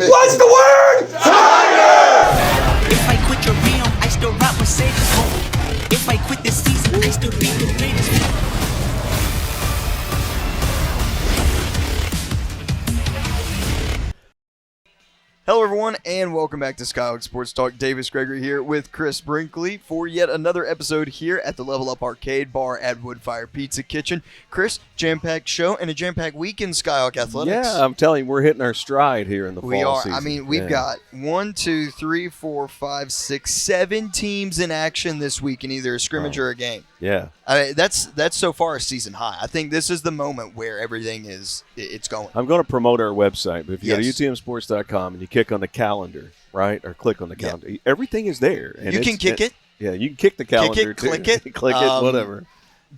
What's the word? Tiger! If I quit your realm, I still rap with Sage's home. If I quit this season, I still be the greatest. Hello, everyone, and welcome back to Skyhawk Sports Talk. Davis Gregory here with Chris Brinkley for yet another episode here at the Level Up Arcade Bar at Woodfire Pizza Kitchen. Chris, jam-packed show and a jam-packed week in Skyhawk Athletics. Yeah, I'm telling you, we're hitting our stride here in the fall season. I mean, we've got 1, 2, 3, 4, 5, 6, 7 teams in action this week in either a scrimmage or a game. Yeah. I mean, that's so far a season high. I think this is the moment where everything it's going. I'm going to promote our website, but if you Yes. go to utmsports.com and you click on the calendar, right, or click on the calendar, everything is there. And You can kick it. Yeah, you can kick the calendar. click it. click it, whatever.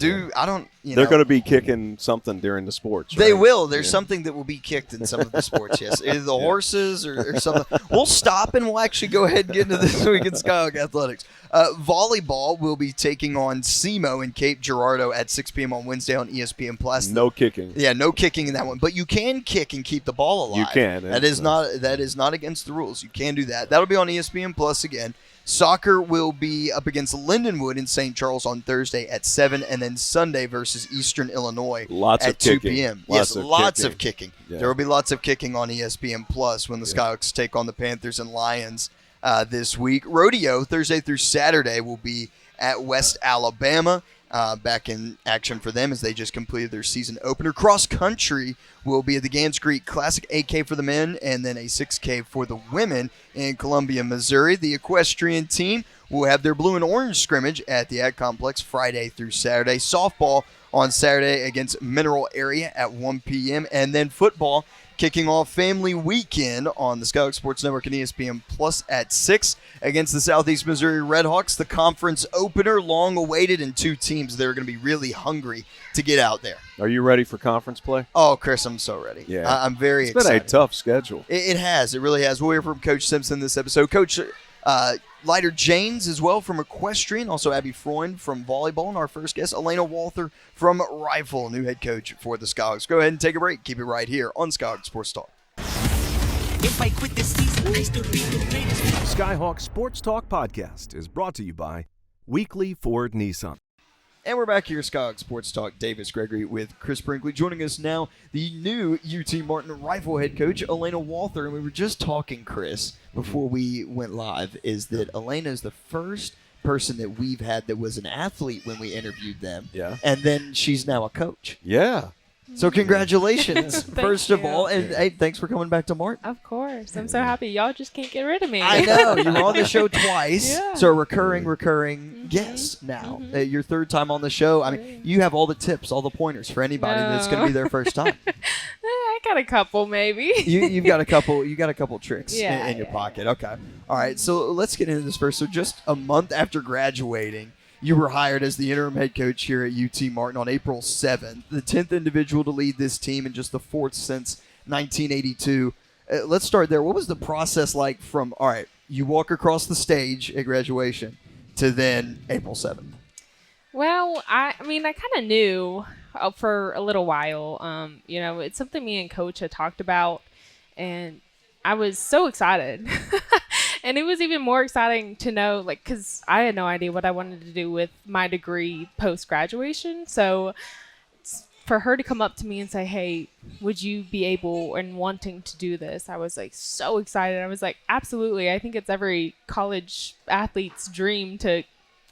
I don't, They're going to be kicking something during the sports, They right? will. There's something that will be kicked in some of the sports, yes. Either the horses or something. We'll stop and we'll actually go ahead and get into this week in Skyhawk Athletics. Volleyball will be taking on SEMO in Cape Girardeau at 6 p.m. on Wednesday on ESPN Plus. No kicking. Yeah, no kicking in that one. But you can kick and keep the ball alive. You can. That is not against the rules. You can do that. That'll be on ESPN Plus again. Soccer will be up against Lindenwood in St. Charles on Thursday at 7, and then Sunday versus Eastern Illinois at 2 p.m. Lots of kicking. Yeah. There will be lots of kicking on ESPN Plus when the Skyhawks take on the Panthers and Lions this week. Rodeo, Thursday through Saturday, will be at West Alabama. Back in action for them as they just completed their season opener. Cross country will be at the Gans Creek Classic 8K for the men and then a 6K for the women in Columbia, Missouri. The equestrian team will have their blue and orange scrimmage at the Ag Complex Friday through Saturday. Softball on Saturday against Mineral Area at 1 p.m. And then football kicking off family weekend on the Skyhawk Sports Network and ESPN Plus at 6 against the Southeast Missouri Redhawks. The conference opener, long awaited, and two teams that are going to be really hungry to get out there. Are you ready for conference play? Oh, Chris, I'm so ready. Yeah. I'm very excited. It's been a tough schedule. It has. It really has. We'll hear from Coach Simpson this episode. Coach Leiter-Janes as well from equestrian, also Abby Freund from volleyball, and our first guest, Alayna Walther from rifle, new head coach for the Skyhawks. Go ahead and take a break. Keep it right here on Skyhawk Sports Talk. If I quit this season, I still be the greatest. Skyhawk Sports Talk podcast is brought to you by Weekly Ford Nissan. And we're back here, Skyhawk Sports Talk. Davis Gregory with Chris Brinkley. Joining us now, the new UT Martin rifle head coach, Alayna Walther. And we were just talking, Chris, before we went live, is that Alayna is the first person that we've had that was an athlete when we interviewed them. Yeah. And then she's now a coach. Yeah. So congratulations, first of you. all. And hey, thanks for coming back to Martin. Of course. I'm so happy. Y'all just can't get rid of me. I know. You were on the show twice. Yeah. So a recurring guest now. Your third time on the show. I mean, you have all the tips, all the pointers for anybody that's going to be their first time. I got a couple, maybe. You've got a couple tricks Yeah, in your pocket. Okay. All right. So let's get into this first. So just a month after graduating, you were hired as the interim head coach here at UT Martin on April 7th, the 10th individual to lead this team and just the 4th since 1982. Let's start there. What was the process like from, all right, you walk across the stage at graduation to then April 7th? Well, I mean, I kind of knew for a little while. It's something me and Coach had talked about, and I was so excited. And it was even more exciting to know, because I had no idea what I wanted to do with my degree post-graduation. So for her to come up to me and say, hey, would you be able and wanting to do this? I was so excited. I was like, absolutely. I think it's every college athlete's dream to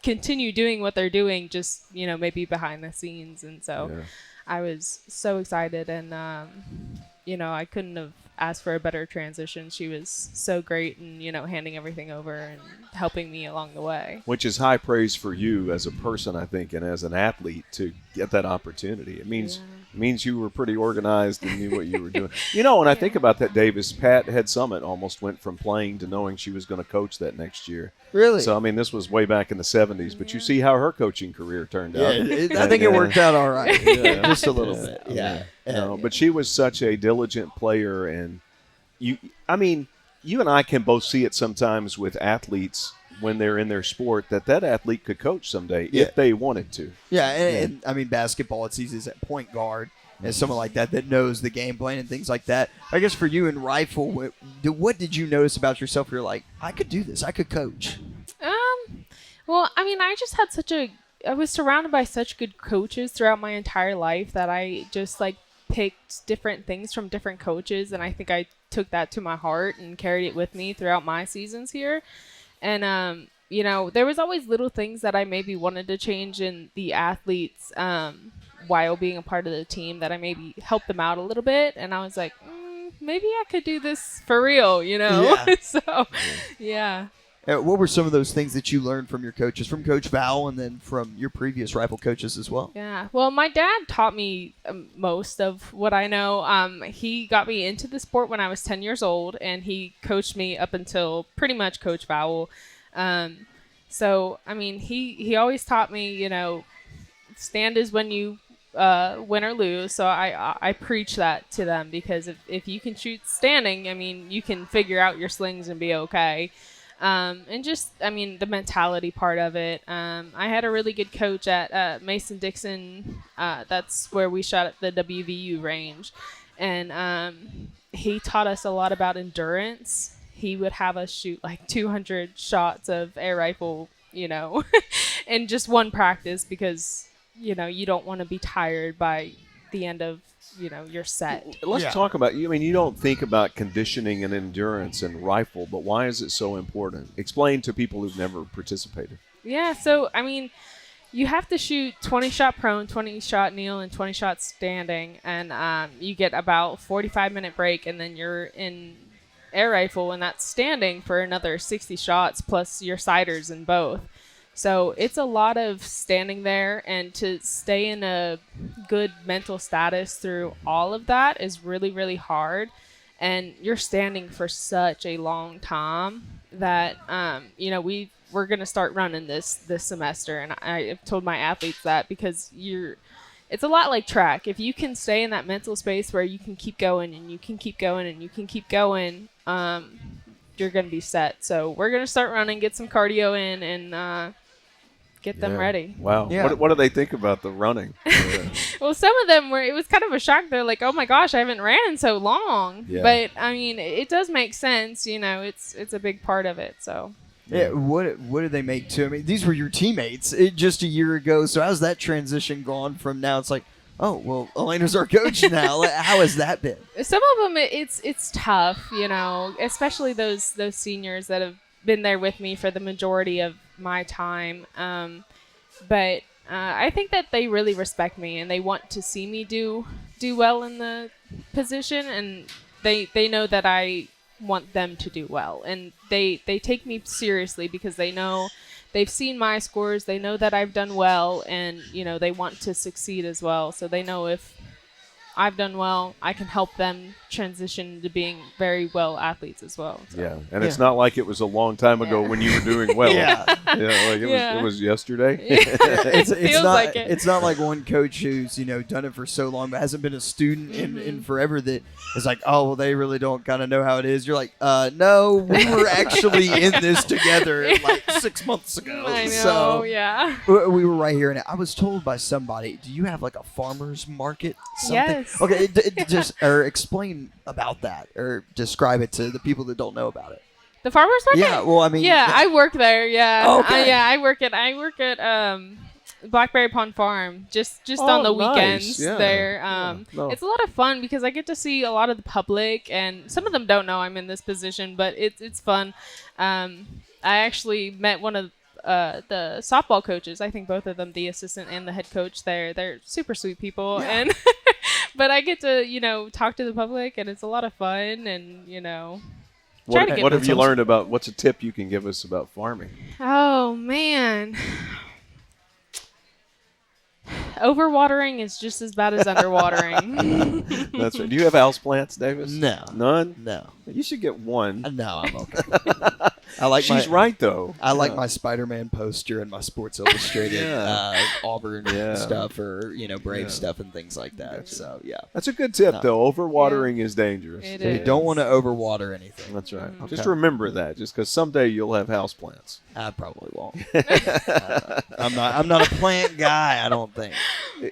continue doing what they're doing, just, maybe behind the scenes. And so I was so excited. And, I couldn't have asked for a better transition. She was so great and, handing everything over and helping me along the way. Which is high praise for you as a person, I think, and as an athlete to get that opportunity. It means you were pretty organized and knew what you were doing. When I think about that, Davis, Pat Head Summit almost went from playing to knowing she was going to coach that next year. Really? So, this was way back in the 70s, but you see how her coaching career turned out. I think it worked out all right. Just a little bit. Yeah. But she was such a diligent player, and you and I can both see it sometimes with athletes when they're in their sport that athlete could coach someday if they wanted to. Yeah, and basketball, it's easy as at point guard. as someone like that knows the game plan and things like that. I guess for you in rifle, what did you notice about yourself? You're like, I could do this. I could coach. Well, I mean, I just had I was surrounded by such good coaches throughout my entire life that I just like picked different things from different coaches, and I think I took that to my heart and carried it with me throughout my seasons here. And you know, there was always little things that I maybe wanted to change in the athletes while being a part of the team that I maybe helped them out a little bit. And I was like, maybe I could do this for real, you know? Yeah. So, yeah. What were some of those things that you learned from your coaches, from Coach Val and then from your previous rifle coaches as well? Yeah. Well, my dad taught me most of what I know. He got me into the sport when I was 10 years old, and he coached me up until pretty much Coach Vowell. So, I mean, he always taught me, you know, stand is when you win or lose. So I preach that to them, because if you can shoot standing, I mean, you can figure out your slings and be okay. And just, I mean, the mentality part of it. I had a really good coach at Mason-Dixon. That's where we shot at the WVU range. And he taught us a lot about endurance. He would have us shoot like 200 shots of air rifle, you know, in just one practice, because, you know, you don't want to be tired by the end of, you know, your set. Let's talk about, I mean, you don't think about conditioning and endurance in rifle, but why is it so important? Explain to people who've never participated. Yeah, so, I mean, you have to shoot 20 shot prone, 20 shot kneel, and 20 shots standing, and you get about 45-minute break, and then you're in air rifle, and that's standing for another 60 shots plus your siders in both. So it's a lot of standing there, and to stay in a good mental status through all of that is really, really hard. And you're standing for such a long time that, you know, we're going to start running this semester. And I've told my athletes that, because it's a lot like track. If you can stay in that mental space where you can keep going and you can keep going and you can keep going, you're going to be set. So we're going to start running, get some cardio in, and get them ready. Wow. Yeah. What do they think about the running? Well, some of them it was kind of a shock. They're like, oh my gosh, I haven't ran in so long. Yeah. But I mean, it does make sense, you know, it's a big part of it. So Yeah, what did they make too? I mean, these were your teammates just a year ago. So how's that transition gone from now? It's like, oh, well, Alayna's our coach now. How has that been? some of them, it's tough, you know, especially those seniors that have been there with me for the majority of my time. But I think that they really respect me, and they want to see me do well in the position, and they know that I want them to do well, and they take me seriously, because they know they've seen my scores, they know that I've done well, and, you know, they want to succeed as well. So they know if I've done well, I can help them transition to being very well athletes as well. So. Yeah, and it's not like it was a long time ago when you were doing well. Yeah. Like it was yesterday. It's Feels not like it. It's not like one coach who's, you know, done it for so long but hasn't been a student in forever that is like, oh, well, they really don't kind of know how it is. You're like, no, we were actually in this together like 6 months ago. I know, so yeah. we were right here, and I was told by somebody, do you have like a farmer's market? Something? Yes. Okay, just or explain about that, or describe it to the people that don't know about it. The farmer's market? Yeah, well, I mean, yeah, I work there. Yeah. Oh, okay. I work at Blackberry Pond Farm just on the nice. weekends Yeah. there. No. It's a lot of fun, because I get to see a lot of the public, and some of them don't know I'm in this position, but it's fun. I actually met one of the softball coaches. I think both of them, the assistant and the head coach there. They're super sweet people, Yeah. and but I get to, you know, talk to the public, and it's a lot of fun, and, you know. Try to get What have you them. learned about, what's a tip you can give us about farming? Oh, man. Overwatering is just as bad as underwatering. That's right. Do you have house plants, Davis? No. None? No. You should get one. No, I'm okay. I like She's right though. I like my Spider-Man poster and my Sports Illustrated Auburn stuff, or Brave stuff and things like that. Gotcha. So yeah, That's a good tip though. Overwatering is dangerous. It you is. don't want to overwater anything. That's right. Okay. Just remember that, just because someday you'll have houseplants. I probably won't. I'm not a plant guy. I don't think.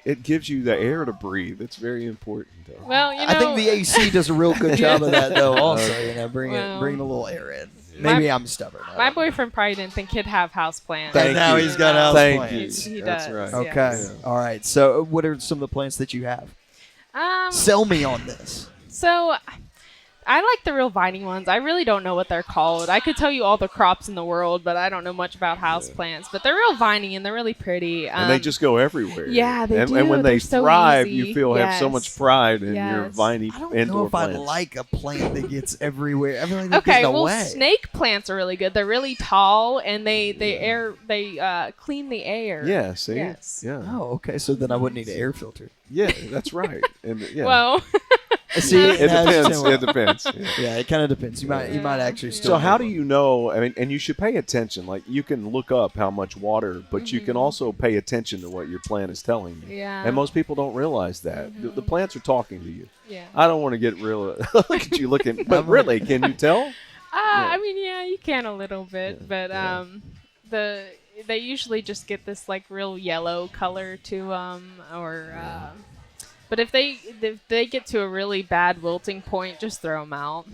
It gives you the air to breathe. It's very important. Though. Well, I think the AC does a real good job of that, though. Also, bring Well, a little air in. Maybe I'm stubborn. My boyfriend probably didn't think he'd have houseplants. And now he's got house Thank plants. you. He That's does. right. Okay. yes. All right. So, what are some of the plants that you have? Sell me on this. So I like the real viney ones. I really don't know what they're called. I could tell you all the crops in the world, but I don't know much about houseplants. But they're real viney and they're really pretty. And they just go everywhere. Yeah, they and, do. And when They're they so thrive, easy. you have so much pride in your Yes. viney I don't indoor know if plants. I like a plant that gets everywhere. I feel like that Okay, gets in the well, way. snake plants are really good. They're really tall and they clean the air. Yeah, see? Yes. Yeah. Oh, okay. So then I wouldn't need an air filter. Yeah, that's right. And yeah. Well, See, it depends. It depends. Yeah. Yeah, it kind of depends. You might actually still. So how need do one. you know? I mean, and you should pay attention. Like you can look up how much water, but you can also pay attention to what your plant is telling you. Yeah. And most people don't realize that the plants are talking to you. yeah. I don't want to get real. Look at you looking, but really, can you tell? I mean, yeah, you can a little bit, but they usually just get this like real yellow color to them, but if they get to a really bad wilting point, just throw them out.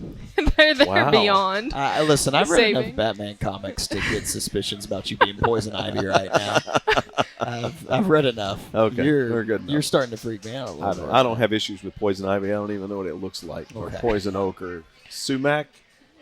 They're Wow. beyond. Listen, I've read Saving. enough Batman comics to get suspicions about you being poison ivy right now. I've read enough. Okay, you're we're good enough. You're starting to freak me out a little I bit. don't, I don't have issues with poison ivy. I don't even know what it looks like, or Okay. poison oak, or sumac.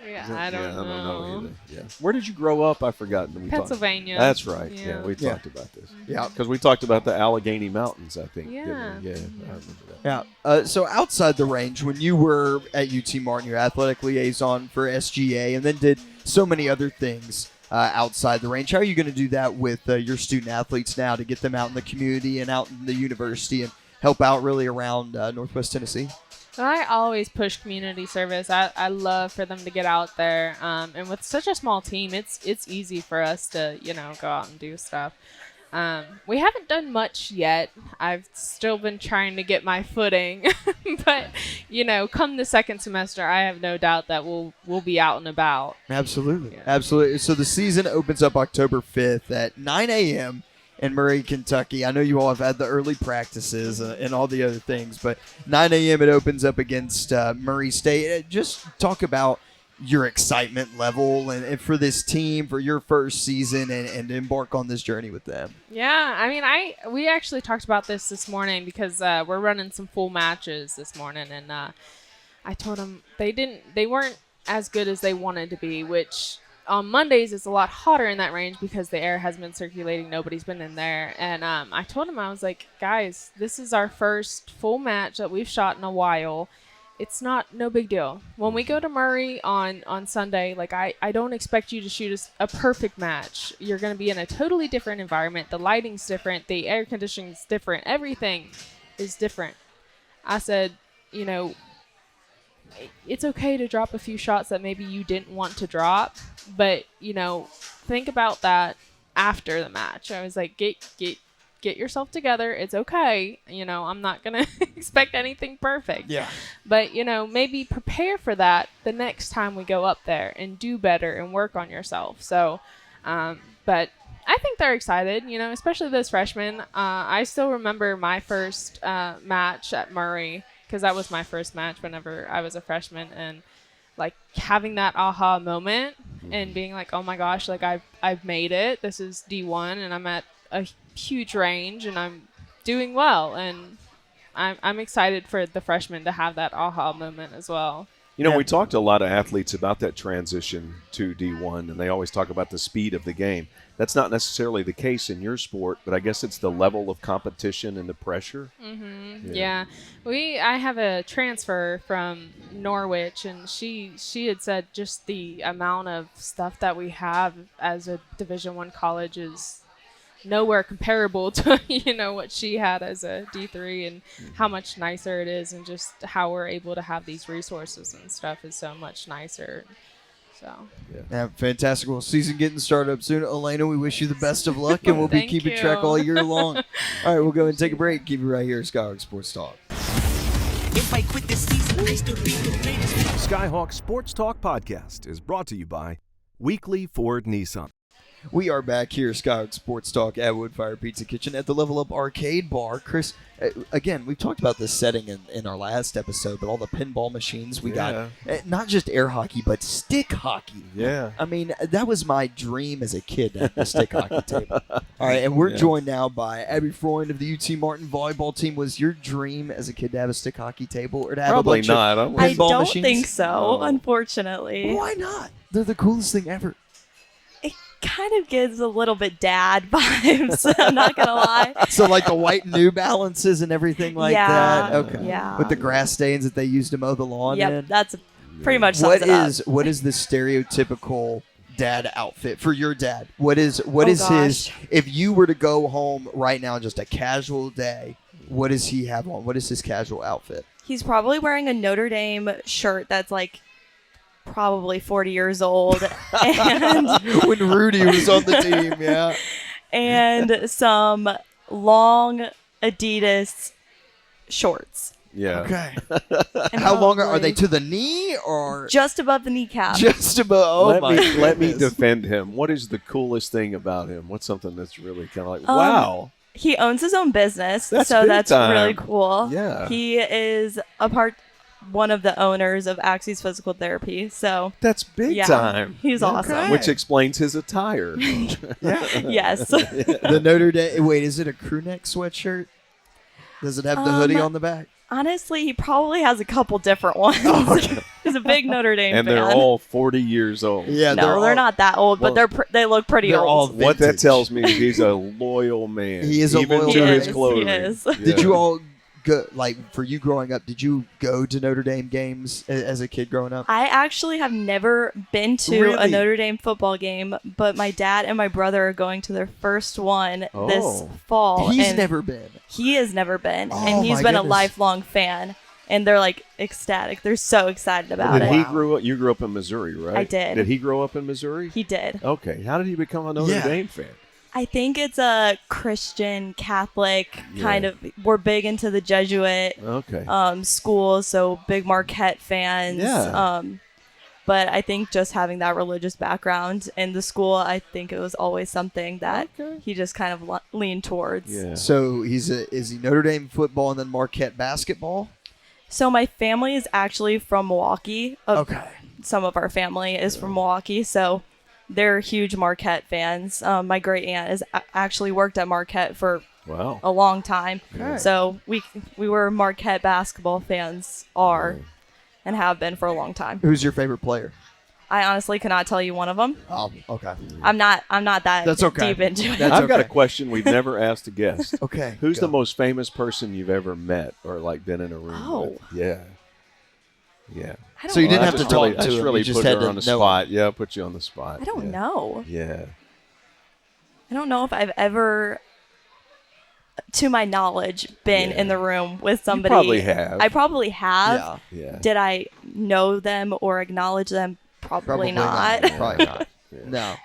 Yeah, Is it? I don't yeah, know. I don't know either. Yeah. Where did you grow up? I forgot. We talked- Pennsylvania. That's right. Yeah, Yeah. we Yeah. talked about this. Yeah. Because we talked about the Allegheny Mountains, I think. didn't Yeah. we? Yeah, I remember that. Yeah. So outside the range, when you were at UT Martin, your athletic liaison for SGA, and then did so many other things outside the range, how are you going to do that with your student athletes now to get them out in the community and out in the university and help out really around Northwest Tennessee? So I always push community service. I love for them to get out there. And with such a small team, it's easy for us to, go out and do stuff. We haven't done much yet. I've still been trying to get my footing. But, come the second semester, I have no doubt that we'll be out and about. Absolutely. Yeah. Absolutely. So the season opens up October 5th at 9 a.m. in Murray, Kentucky. I know you all have had the early practices and all the other things, but 9 a.m. it opens up against Murray State. Just talk about your excitement level and for this team, for your first season, and embark on this journey with them. Yeah, I mean, we actually talked about this morning because we're running some full matches this morning, and I told them they weren't as good as they wanted to be, which on Mondays it's a lot hotter in that range because the air has been circulating. Nobody's been in there, and I told them, I was like, guys, this is our first full match that we've shot in a while. It's no big deal. When we go to Murray on Sunday, like I don't expect you to shoot a perfect match. You're going to be in a totally different environment. The lighting's different. The air conditioning's different. Everything is different. I said, it's okay to drop a few shots that maybe you didn't want to drop, but think about that after the match. I was like, get yourself together. It's okay. I'm not going to expect anything perfect. Yeah. But, maybe prepare for that the next time we go up there and do better and work on yourself. So, but I think they're excited, especially those freshmen. I still remember my first match at Murray because that was my first match whenever I was a freshman, and like having that aha moment and being like, oh my gosh, like I've made it. This is D1 and I'm at a huge range and I'm doing well, and I'm excited for the freshmen to have that aha moment as well. We talked to a lot of athletes about that transition to D1, and they always talk about the speed of the game. That's not necessarily the case in your sport, but I guess it's the level of competition and the pressure. Mm-hmm. Yeah. I have a transfer from Norwich, and she had said just the amount of stuff that we have as a Division I college is nowhere comparable to what she had as a D3, and how much nicer it is, and just how we're able to have these resources and stuff is so much nicer. So Yeah, fantastic. Well, season getting started up soon. Alayna, we wish you the best of luck, and we'll be Thank keeping you. track all year long. All right, we'll go and take a break. Keep it right here at Skyhawk Sports Talk. If I quit this season, I still be the greatest. Skyhawk Sports Talk podcast is brought to you by Weekly Ford Nissan. We are back here at Skyhawk Sports Talk at Woodfire Pizza Kitchen at the Level Up Arcade Bar. Chris, again, we've talked about this setting in our last episode, but all the pinball machines we got, not just air hockey, but stick hockey. Yeah. I mean, that was my dream as a kid, to have the stick hockey table. All right, and we're joined now by Abby Freund of the UT Martin volleyball team. Was your dream as a kid to have a stick hockey table or to have Probably a bunch not. of I pinball don't machines? think so, No. unfortunately. Why not? They're the coolest thing ever. It kind of gives a little bit dad vibes, I'm not going to lie. So like the white New Balances and everything like Yeah, that? Okay. yeah. With the grass stains that they used to mow the lawn Yep, in? that's pretty much What sums it up. is the stereotypical dad outfit for your dad? What is his, gosh. if you were to go home right now, just a casual day, what does he have on? What is his casual outfit? He's probably wearing a Notre Dame shirt that's like probably 40 years old and When Rudy was on the team, yeah. and some long Adidas shorts. Yeah. Okay. And How long are they, probably to the knee or just above the kneecap? just above? Oh my let me goodness. defend him. What is the coolest thing about him? What's something that's really kind of like, wow. He owns his own business, That's so big that's time. really cool. Yeah. He is one of the owners of Axie's Physical Therapy, so That's big yeah, time. he's awesome. Which explains his attire. Yes. The Notre Dame. Wait, is it a crew neck sweatshirt? Does it have the hoodie on the back? Honestly, he probably has a couple different ones. He's a big Notre Dame And fan. they're all 40 years old. Yeah, no, they're not that old, Well, but they look pretty they're all old. What that vintage. tells me is he's a loyal man. He is a even loyal to man. his He clothing. is. Did Yeah. you all go, like, for you growing up, did you go to Notre Dame games as a kid growing up? I actually have never been to a Really? Notre Dame football game, but my dad and my brother are going to their first one this Oh. fall. He's and never been. He has never been, Oh, and he's my been a goodness. lifelong fan. And they're like ecstatic. They're so excited about Did it. he grew up? You grew up in Missouri, right? I did. Did he grow up in Missouri? He did. Okay. How did he become a Notre Yeah. Dame fan? I think it's a Christian Catholic kind Yeah. of. We're big into the Jesuit Okay. schools, so big Marquette fans. Yeah. But I think just having that religious background in the school, I think it was always something that he just kind of leaned towards. yeah. So is he Notre Dame football and then Marquette basketball? So my family is actually from Milwaukee. Okay. Some of our family is from Milwaukee, so they're huge Marquette fans. My great aunt has actually worked at Marquette for Wow. a long time. Okay. So we were Marquette basketball fans and have been for a long time. Who's your favorite player? I honestly cannot tell you one of them. Oh, okay. I'm not that That's okay. deep into it. That's I've got a okay. question we've never asked a guest. Okay. Who's go. the most famous person you've ever met or like been in a room Oh. with? Yeah. Yeah. I don't So you know. didn't have to just really, talk to I just him, really you just put had her to on the know spot. Yeah, put you on the spot. I don't Yeah. know. Yeah. I don't know if I've ever, to my knowledge, been in the room with somebody. probably have. I probably have. Yeah. Yeah. Did I know them or acknowledge them? Probably not. Probably not. No.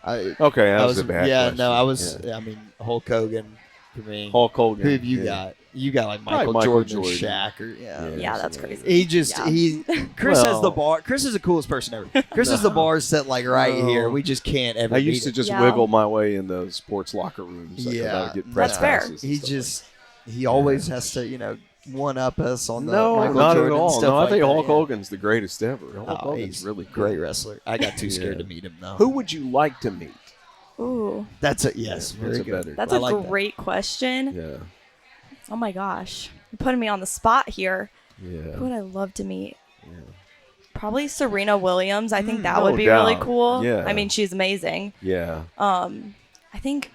Okay, that I was was, a bad yeah, question. no, I was. Yeah. I mean, Hulk Hogan for me. Hulk Hogan. Who have you yeah. got? You got like Probably Michael Michael Jordan, Jordan. Shaq, or yeah. Yeah, that's crazy. He just Yeah. Chris has Well- the bar. Chris is the coolest person ever. Chris has the bar set like right No. here. We just can't ever. I used beat to it. just Yeah. wiggle my way in the sports locker rooms. Like, Yeah, I would get no. press That's fair. passes and He stuff just he always has to one up us on the no, Michael not Jordan at all. stuff No, I like think that, Hulk yeah. Hogan's the greatest ever. Hulk Oh, Hogan's he's really a great cool. wrestler. I got too scared Yeah. to meet him though. Who would you like to meet? Ooh, That's a yes. Yeah, very that's a good. better- that's I a like that. great question. Yeah. Oh my gosh, you're putting me on the spot here. Yeah. Who would I love to meet? Probably Serena Williams. I think that no would be really doubt. cool. Yeah. I mean, she's amazing. Yeah. I think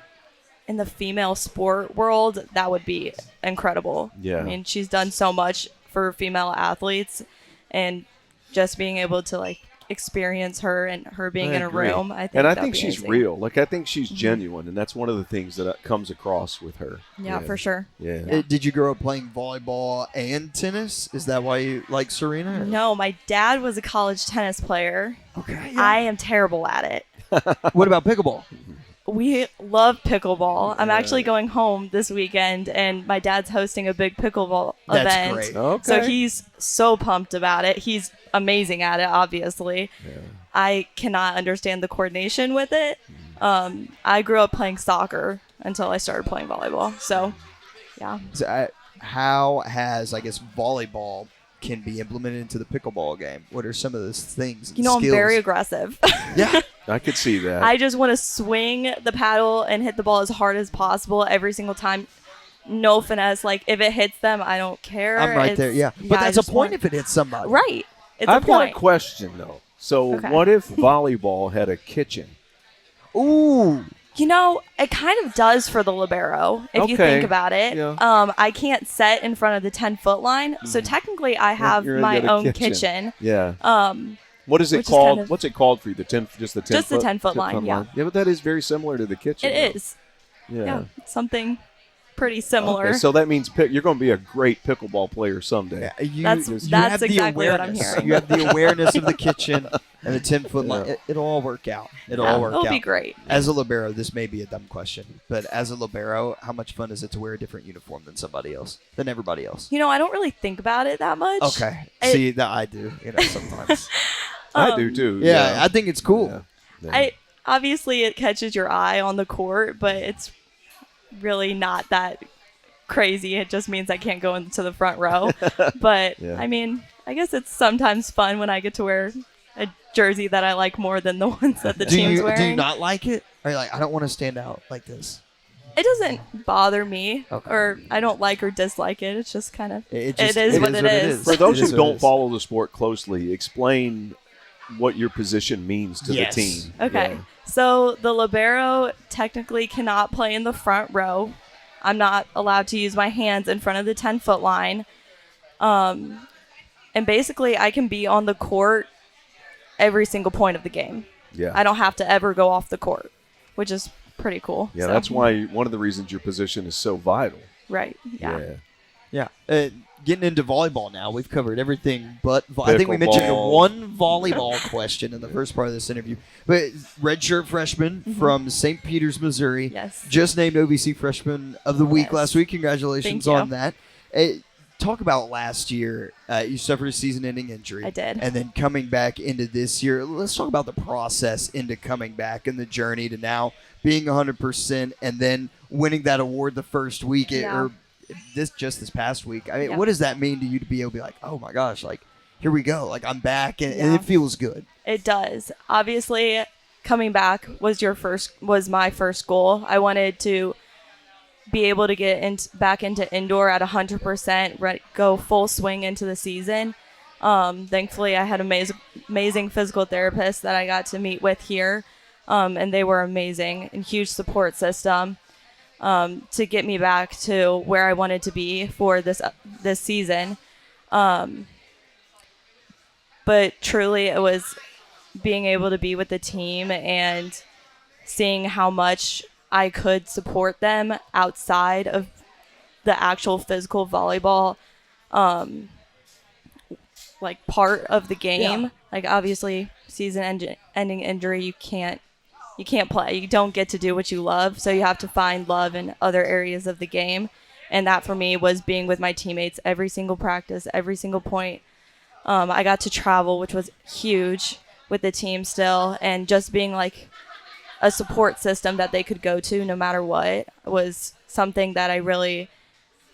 in the female sport world, that would be incredible. Yeah. I mean, she's done so much for female athletes, and just being able to experience her and her being I in a agree. room. I think and I that'd think be she's amazing. real. Like, I think she's genuine, and that's one of the things that comes across with her. Yeah, for sure. Yeah. Did you grow up playing volleyball and tennis? Is that why you like Serena? No, my dad was a college tennis player. Okay. I am terrible at it. What about pickleball? We love pickleball. I'm actually going home this weekend, and my dad's hosting a big pickleball That's event. great. Okay. So he's so pumped about it. He's amazing at it, obviously. I cannot understand the coordination with it. I grew up playing soccer until I started playing volleyball. So, yeah. So, how has, I guess, volleyball can be implemented into the pickleball game? What are some of those things? And You know, skills? I'm very aggressive. Yeah. I could see that. I just want to swing the paddle and hit the ball as hard as possible every single time. No finesse. Like, if it hits them, I don't care. I'm right It's- there. Yeah. But I that's a just point want- if it hits somebody. Right. It's I've a got a point. question, though. So Okay. what if volleyball had a kitchen? Ooh. You know, it kind of does for the libero, if you Okay. think about it. Yeah. I can't set in front of the 10-foot line, so technically I have You're my in a own kitchen. Yeah. Um, What is it which is called? kind of- What's it called for you? The 10, just the 10 Just the 10-foot line, yeah. Yeah, but that is very similar to the kitchen. it though. is. Yeah. Yeah, something pretty similar. Okay, so that means you're going to be a great pickleball player someday. You, That's you that's have the exactly what I'm awareness. hearing. You have the awareness of the kitchen and the 10-foot line. Yeah. It'll all work out. It'll Yeah, all work it'll out. be great. As a libero, this may be a dumb question, but as a libero, how much fun is it to wear a different uniform than somebody else, than everybody else? You know, I don't really think about it that much. Okay. It- See, that I do, sometimes. I do too. yeah, I think it's cool. Yeah. Obviously it catches your eye on the court, but it's really not that crazy. It just means I can't go into the front row. But Yeah. I mean, I guess it's sometimes fun when I get to wear a jersey that I like more than the ones that the team's wearing. Do you not like it? Or you're like, I don't want to stand out like this? It doesn't bother me, Okay. or I don't like or dislike it. It's just kind of It just- it is what it is. For those It is who what it don't is. follow the sport closely, explain what your position means to Yes. the team. Okay. Yeah. So the libero technically cannot play in the front row. I'm not allowed to use my hands in front of the 10-foot line. And basically I can be on the court every single point of the game. Yeah. I don't have to ever go off the court, which is pretty cool. Yeah, So- that's why one of the reasons your position is so vital. Right. Yeah. Yeah. Getting into volleyball now, we've covered everything but I think we mentioned Pickleball. one volleyball question in the first part of this interview. But redshirt freshman from St. Peters, Missouri. Yes. Just named OVC Freshman of the Week Yes. last week. Congratulations Thank you. on that. Talk about last year. You suffered a season-ending injury. I did. And then coming back into this year. Let's talk about the process into coming back and the journey to now being 100% and then winning that award the first week or this past week. I mean, Yeah. what does that mean to you to be able to be like, oh my gosh, like here we go, like I'm back and Yeah. it feels good. It does. Obviously, coming back was my first goal. I wanted to be able to get back into indoor at 100%, go full swing into the season. Thankfully, I had amazing physical therapists that I got to meet with here, and they were amazing and huge support system to get me back to where I wanted to be for this season. But truly, it was being able to be with the team and seeing how much I could support them outside of the actual physical volleyball like part of the game. Yeah. Like obviously season-ending injury, you can't play. You don't get to do what you love, so you have to find love in other areas of the game. And that for me was being with my teammates every single practice, every single point. I got to travel, which was huge with the team still, and just being like a support system that they could go to no matter what was something that I really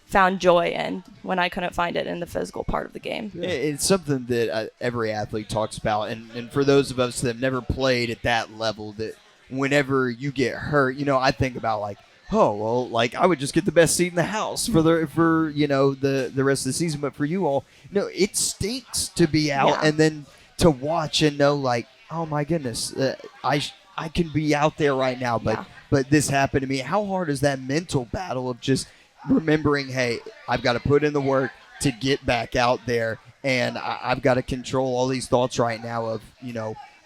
found joy in when I couldn't find it in the physical part of the game. It's something that every athlete talks about, and for those of us that have never played at that level, that whenever you get hurt, I think about like, oh well, like I would just get the best seat in the house for the rest of the season. But for you all, it stinks to be out Yeah. and then to watch and know like, oh my goodness, I can be out there right now, but this happened to me. How hard is that mental battle of just remembering, hey, I've got to put in the work to get back out there and I've got to control all these thoughts right now of,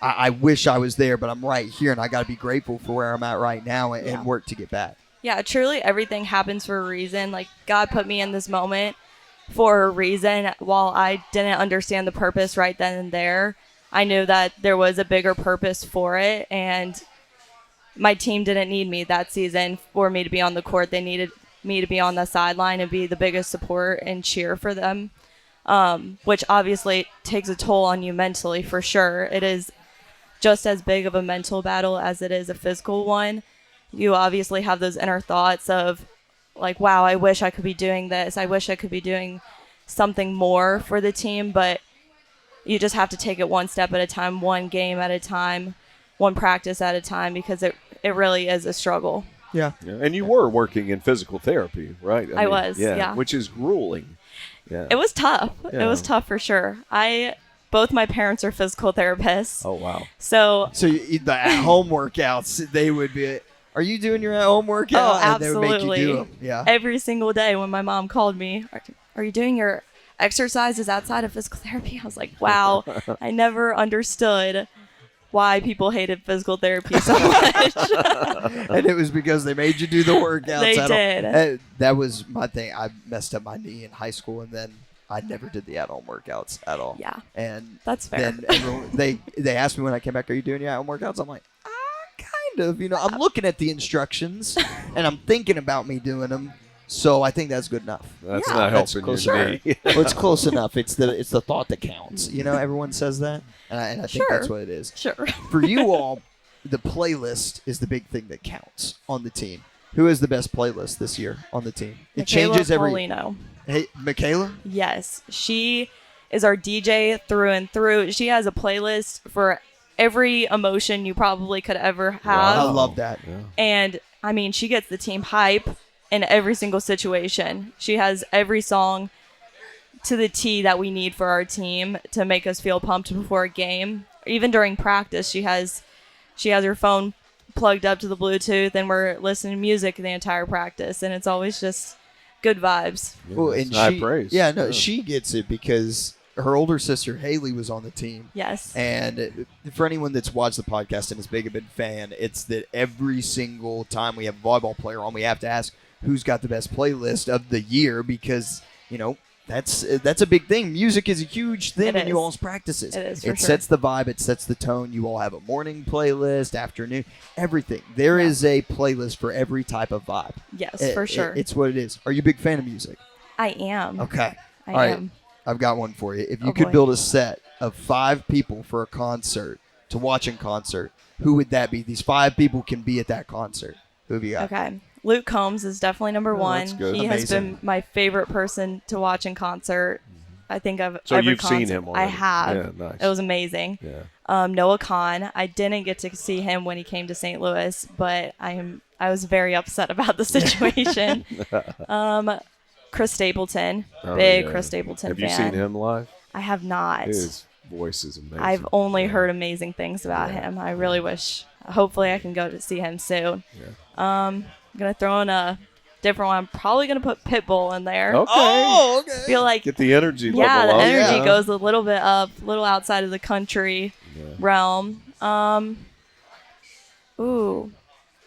I wish I was there, but I'm right here, and I got to be grateful for where I'm at right now and work to get back. Yeah, truly everything happens for a reason. Like, God put me in this moment for a reason. While I didn't understand the purpose right then and there, I knew that there was a bigger purpose for it, and my team didn't need me that season for me to be on the court. They needed me to be on the sideline and be the biggest support and cheer for them, which obviously takes a toll on you mentally for sure. It is just as big of a mental battle as it is a physical one. You obviously have those inner thoughts of like, wow, I wish I could be doing this. I wish I could be doing something more for the team, but you just have to take it one step at a time, one game at a time, one practice at a time, because it really is a struggle. Yeah. And you were working in physical therapy, right? I was, yeah. Which is grueling. Yeah. It was tough. Yeah. It was tough for sure. Both my parents are physical therapists. Oh, wow. So the at-home workouts, they would be, are you doing your at-home workout? Oh, absolutely. And they would make you do them. Yeah. Every single day when my mom called me, are you doing your exercises outside of physical therapy? I was like, wow, I never understood why people hated physical therapy so much. And it was because they made you do the workouts. They did. That was my thing. I messed up my knee in high school, and then I never did the at-home workouts at all. Yeah. And that's fair. Then everyone, they asked me when I came back, are you doing your at-home workouts? I'm like, kind of. I'm looking at the instructions, and I'm thinking about me doing them. So I think that's good enough. That's Yeah. not That's helping close your enough. knee. Well, it's close enough. It's the thought that counts. Everyone says that, and I think Sure. that's what it is. Sure. For you all, the playlist is the big thing that counts on the team. Who has the best playlist this year on the team? It changes every. Paulino. Hey, Michaela? Yes, she is our DJ through and through. She has a playlist for every emotion you probably could ever have. I love that. Yeah. And I mean, she gets the team hype in every single situation. She has every song to the T that we need for our team to make us feel pumped before a game. Even during practice, she has her phone plugged up to the Bluetooth, and we're listening to music the entire practice, and it's always just good vibes. Well, It's and high praise. Yeah, no, she gets it because her older sister Haley was on the team. Yes. And for anyone that's watched the podcast and is a big fan, it's that every single time we have a volleyball player on, we have to ask who's got the best playlist of the year, because that's a big thing. Music is a huge thing It in you is. all's practices. It is, for It sure. sets the vibe. It sets the tone. You all have a morning playlist, afternoon, everything. There is a playlist for every type of vibe. Yes, for sure. It's what it is. Are you a big fan of music? I am. Okay. I All right. am. I've got one for you. If you Oh, could boy. build a set of 5 people for a concert to watch in concert, who would that be? These 5 people can be at that concert. Who have you got? Okay. Luke Combs is definitely number one. that's good. He has Amazing. been my favorite person to watch in concert. I think I've So every you've seen concert- him I already. have. Yeah, nice. It was amazing. Yeah. Noah Kahn. I didn't get to see him when he came to St. Louis, but I was very upset about the situation. Chris Stapleton, Oh, big yeah. Chris Stapleton Have fan. you seen him live? I have not. His voice is amazing. I've only Yeah. heard amazing things about Yeah. him. I really wish. Hopefully, I can go to see him soon. Yeah. I'm gonna throw in a different one. I'm probably gonna put Pitbull in there. Okay. Oh, okay. I feel like Get the energy level yeah, the up. energy Yeah. goes a little bit up, a little outside of the country realm.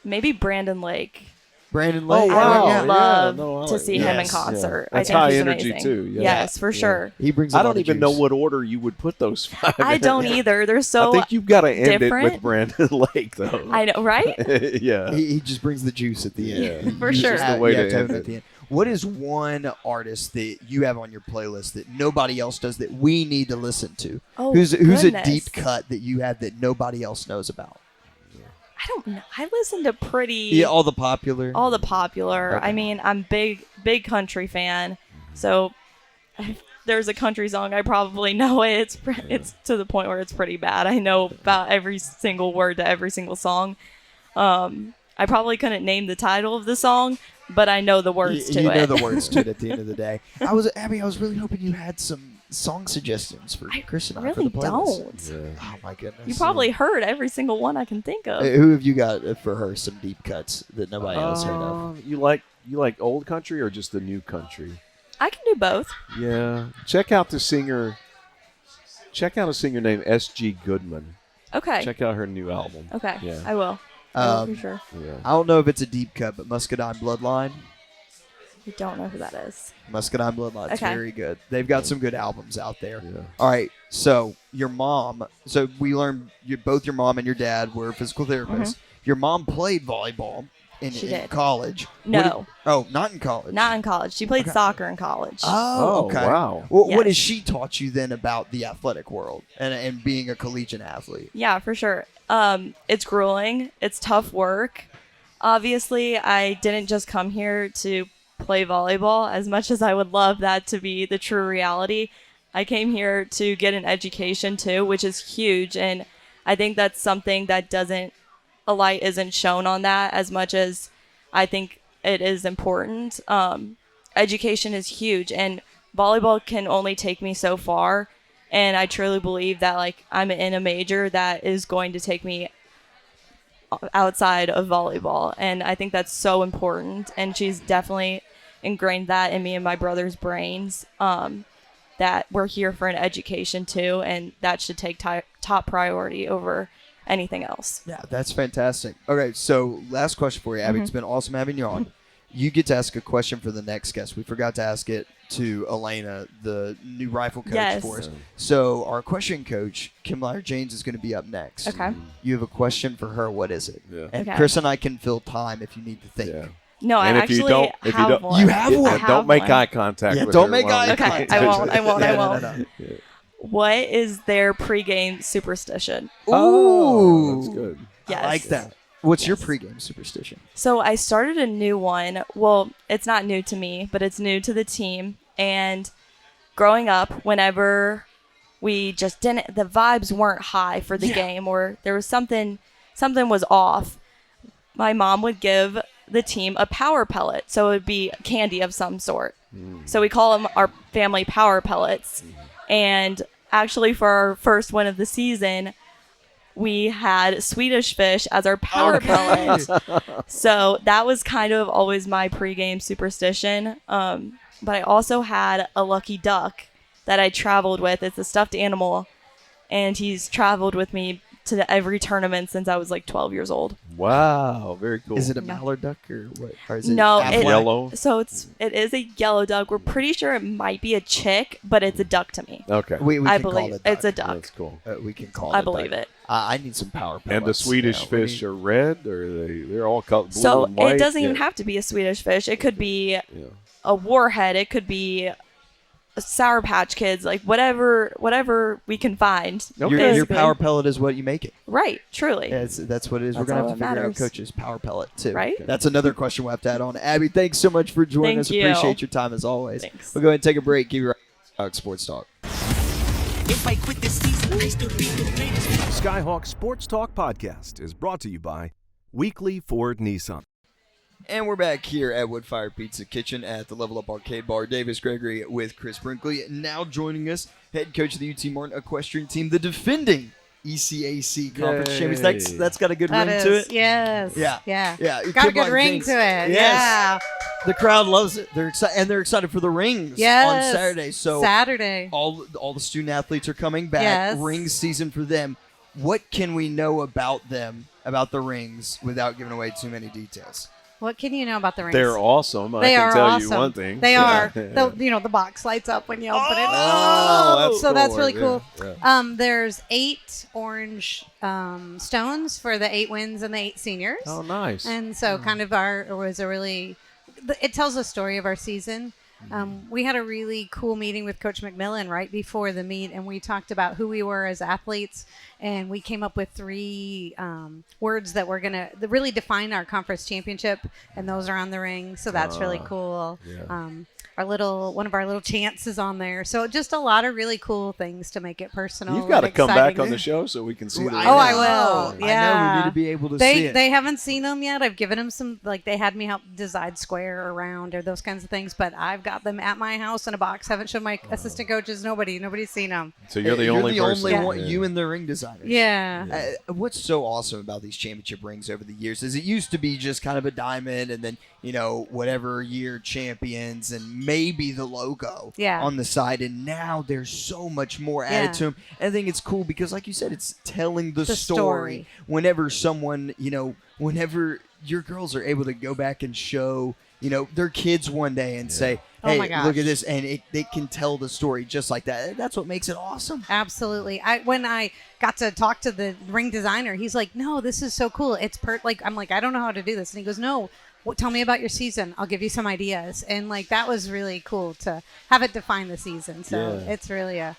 Maybe Brandon Lake. Brandon Lake. I wow. would Yeah, love no, I to like see that. him in Yes. concert. Yeah. That's I think high he's energy, amazing. too. Yeah. Yes, for Yeah. sure. He brings. A I lot don't of even know juice. what order you would put those 5. I in. don't either. They're so I think you've got to end it different. with Brandon Lake, though. I know, right? Yeah. He just brings the juice at the end. Yeah. For You sure. just That's the way have to have end it it. at the end. What is one artist that you have on your playlist that nobody else does that we need to listen to? Oh, who's a goodness. deep cut that you have that nobody else knows about? I don't know. I listen to pretty Yeah, all the popular. all the popular. Okay. I mean, I'm big country fan. So if there's a country song, I probably know it. It's to the point where it's pretty bad. I know about every single word to every single song. I probably couldn't name the title of the song, but I know the words to you it. know the words to it at the end of the day. Abby, I was really hoping you had some song suggestions for Chris and I for really the playlist. don't. Yeah. Oh my goodness. You probably heard every single one I can think of. Who have you got for her? Some deep cuts that nobody else heard of. You like old country or just the new country? I can do both. Yeah. Check out a singer named S.G. Goodman. Okay. Check out her new album. Okay. Yeah. I will. I will for sure. Yeah. I don't know if it's a deep cut, but Muscadine Bloodline. I don't know who that is. Muscadine Bloodline. It's Okay. very good. They've got some good albums out there. Yeah. All right. So your mom. So we learned both your mom and your dad were physical therapists. Your mom played volleyball in She in did. college. No. Not in college. Not in college. She played soccer in college. Oh, okay. wow. Well, what Yes. has she taught you then about the athletic world and being a collegiate athlete? Yeah, for sure. It's grueling. It's tough work. Obviously, I didn't just come here to play volleyball. As much as I would love that to be the true reality, I came here to get an education too, which is huge. And I think that's something that a light isn't shown on that as much as I think it is important. Education is huge, and volleyball can only take me so far. And I truly believe that like I'm in a major that is going to take me outside of volleyball, and I think that's so important. And she's definitely ingrained that in me and my brother's brains, that we're here for an education too, and that should take top priority over anything else. Yeah, that's fantastic. Okay, so last question for you, Abby. It's been awesome having you on. You get to ask a question for the next guest. We forgot to ask it to Alayna, the new rifle coach Yes. for us. So our question coach, Kim Leiter-Janes, is going to be up next. Okay. You have a question for her. What is it? Yeah. And Okay. Chris and I can fill time if you need to think. Yeah. No, And I if you actually don't- if you have don't- one. You have one? I have Don't make one. eye contact Yeah, with don't her make while eye we- Okay, contact. I won't. Yeah, I no. won't. What is their pregame superstition? Ooh, That's good. Yes. I like that. What's your pregame superstition? So I started a new one. Well, it's not new to me, but it's new to the team. And growing up, whenever we just the vibes weren't high for the game, or there was something was off, my mom would give the team a power pellet. So it would be candy of some sort. So we call them our family power pellets. And actually for our first win of the season, we had Swedish fish as our power pellet. So that was kind of always my pregame superstition. But I also had a lucky duck that I traveled with. It's a stuffed animal, and he's traveled with me to every tournament since I was like 12 years old. Wow, very cool. Is it a mallard duck or what? Or is it No, Affleck? Yellow? So it is a yellow duck. We're pretty sure it might be a chick, but it's a duck to me. Okay. We I can call believe it duck. it's a duck. That's cool. We can call I it believe duck. it. I need some power pellets. And the Swedish we fish need- are red, or they're all colored blue So and white? it doesn't even Yeah. have to be a Swedish fish. It could be Yeah. a warhead. It could be a Sour Patch Kids, like whatever we can find. Okay. Your basically. power pellet is what you make it. Right, truly. Yeah, that's what it is. We're That's gonna all have to that figure out matters. coach's power pellet too. Right? That's another question we'll have to add on. Abby, thanks so much for joining Thank us. you. Appreciate your time as always. Thanks. We'll go ahead and take a break. Give you Skyhawk Sports Talk. If I quit this season, I still be the greatest. Skyhawk Sports Talk podcast is brought to you by Weekly Ford Nissan. And we're back here at Woodfire Pizza Kitchen at the Level Up Arcade Bar. Davis Gregory with Chris Brinkley. Now joining us, head coach of the UT Martin Equestrian Team, the defending ECAC Conference Yay. Champions. That's got a good That ring is, to it. yes. Yeah. Yeah. Yeah. Got a Kim good ring Leiter-Janes. to it. Yes. The crowd loves it. They're excited, and they're excited for the rings Yes. on Saturday. So Saturday. all the student athletes are coming back. Yes. Ring season for them. What can we know about them, about the rings, without giving away too many details? What can you know about the rings? They're awesome. They I are can tell awesome. you one thing. They Yeah. are. The box lights up when you open it. Oh, that's so that's cool. really cool. Yeah. There's 8 orange stones for the 8 wins and the 8 seniors. Oh, nice. And so kind of it tells a story of our season. We had a really cool meeting with Coach McMillan right before the meet, and we talked about who we were as athletes, and we came up with 3 words that were going to really define our conference championship, and those are on the ring, so that's really cool. yeah. One of our little chants is on there, so just a lot of really cool things to make it personal. You've got to and come back exciting. on the show so we can see the I Oh, I know. will. Yeah. I know. We need to be able to see They it. they haven't seen them yet. I've given them some, like they had me help design square around or those kinds of things, but I've got them at my house in a box. Haven't shown my assistant coaches. Nobody's seen them. So you're the only person. one. Yeah. You and the ring designers. Yeah. What's so awesome about these championship rings over the years is it used to be just kind of a diamond and then, whatever year champions and maybe the logo Yeah. on the side, and now there's so much more added to them. And I think it's cool because, like you said, it's telling the story. Whenever someone, whenever your girls are able to go back and show, their kids one day and say, Oh hey, my gosh. look at this, and they can tell the story just like that. That's what makes it awesome. Absolutely. When I got to talk to the ring designer, he's like, no, this is so cool. It's I'm like, I don't know how to do this. And he goes, no, tell me about your season. I'll give you some ideas. And that was really cool to have it define the season. So it's really a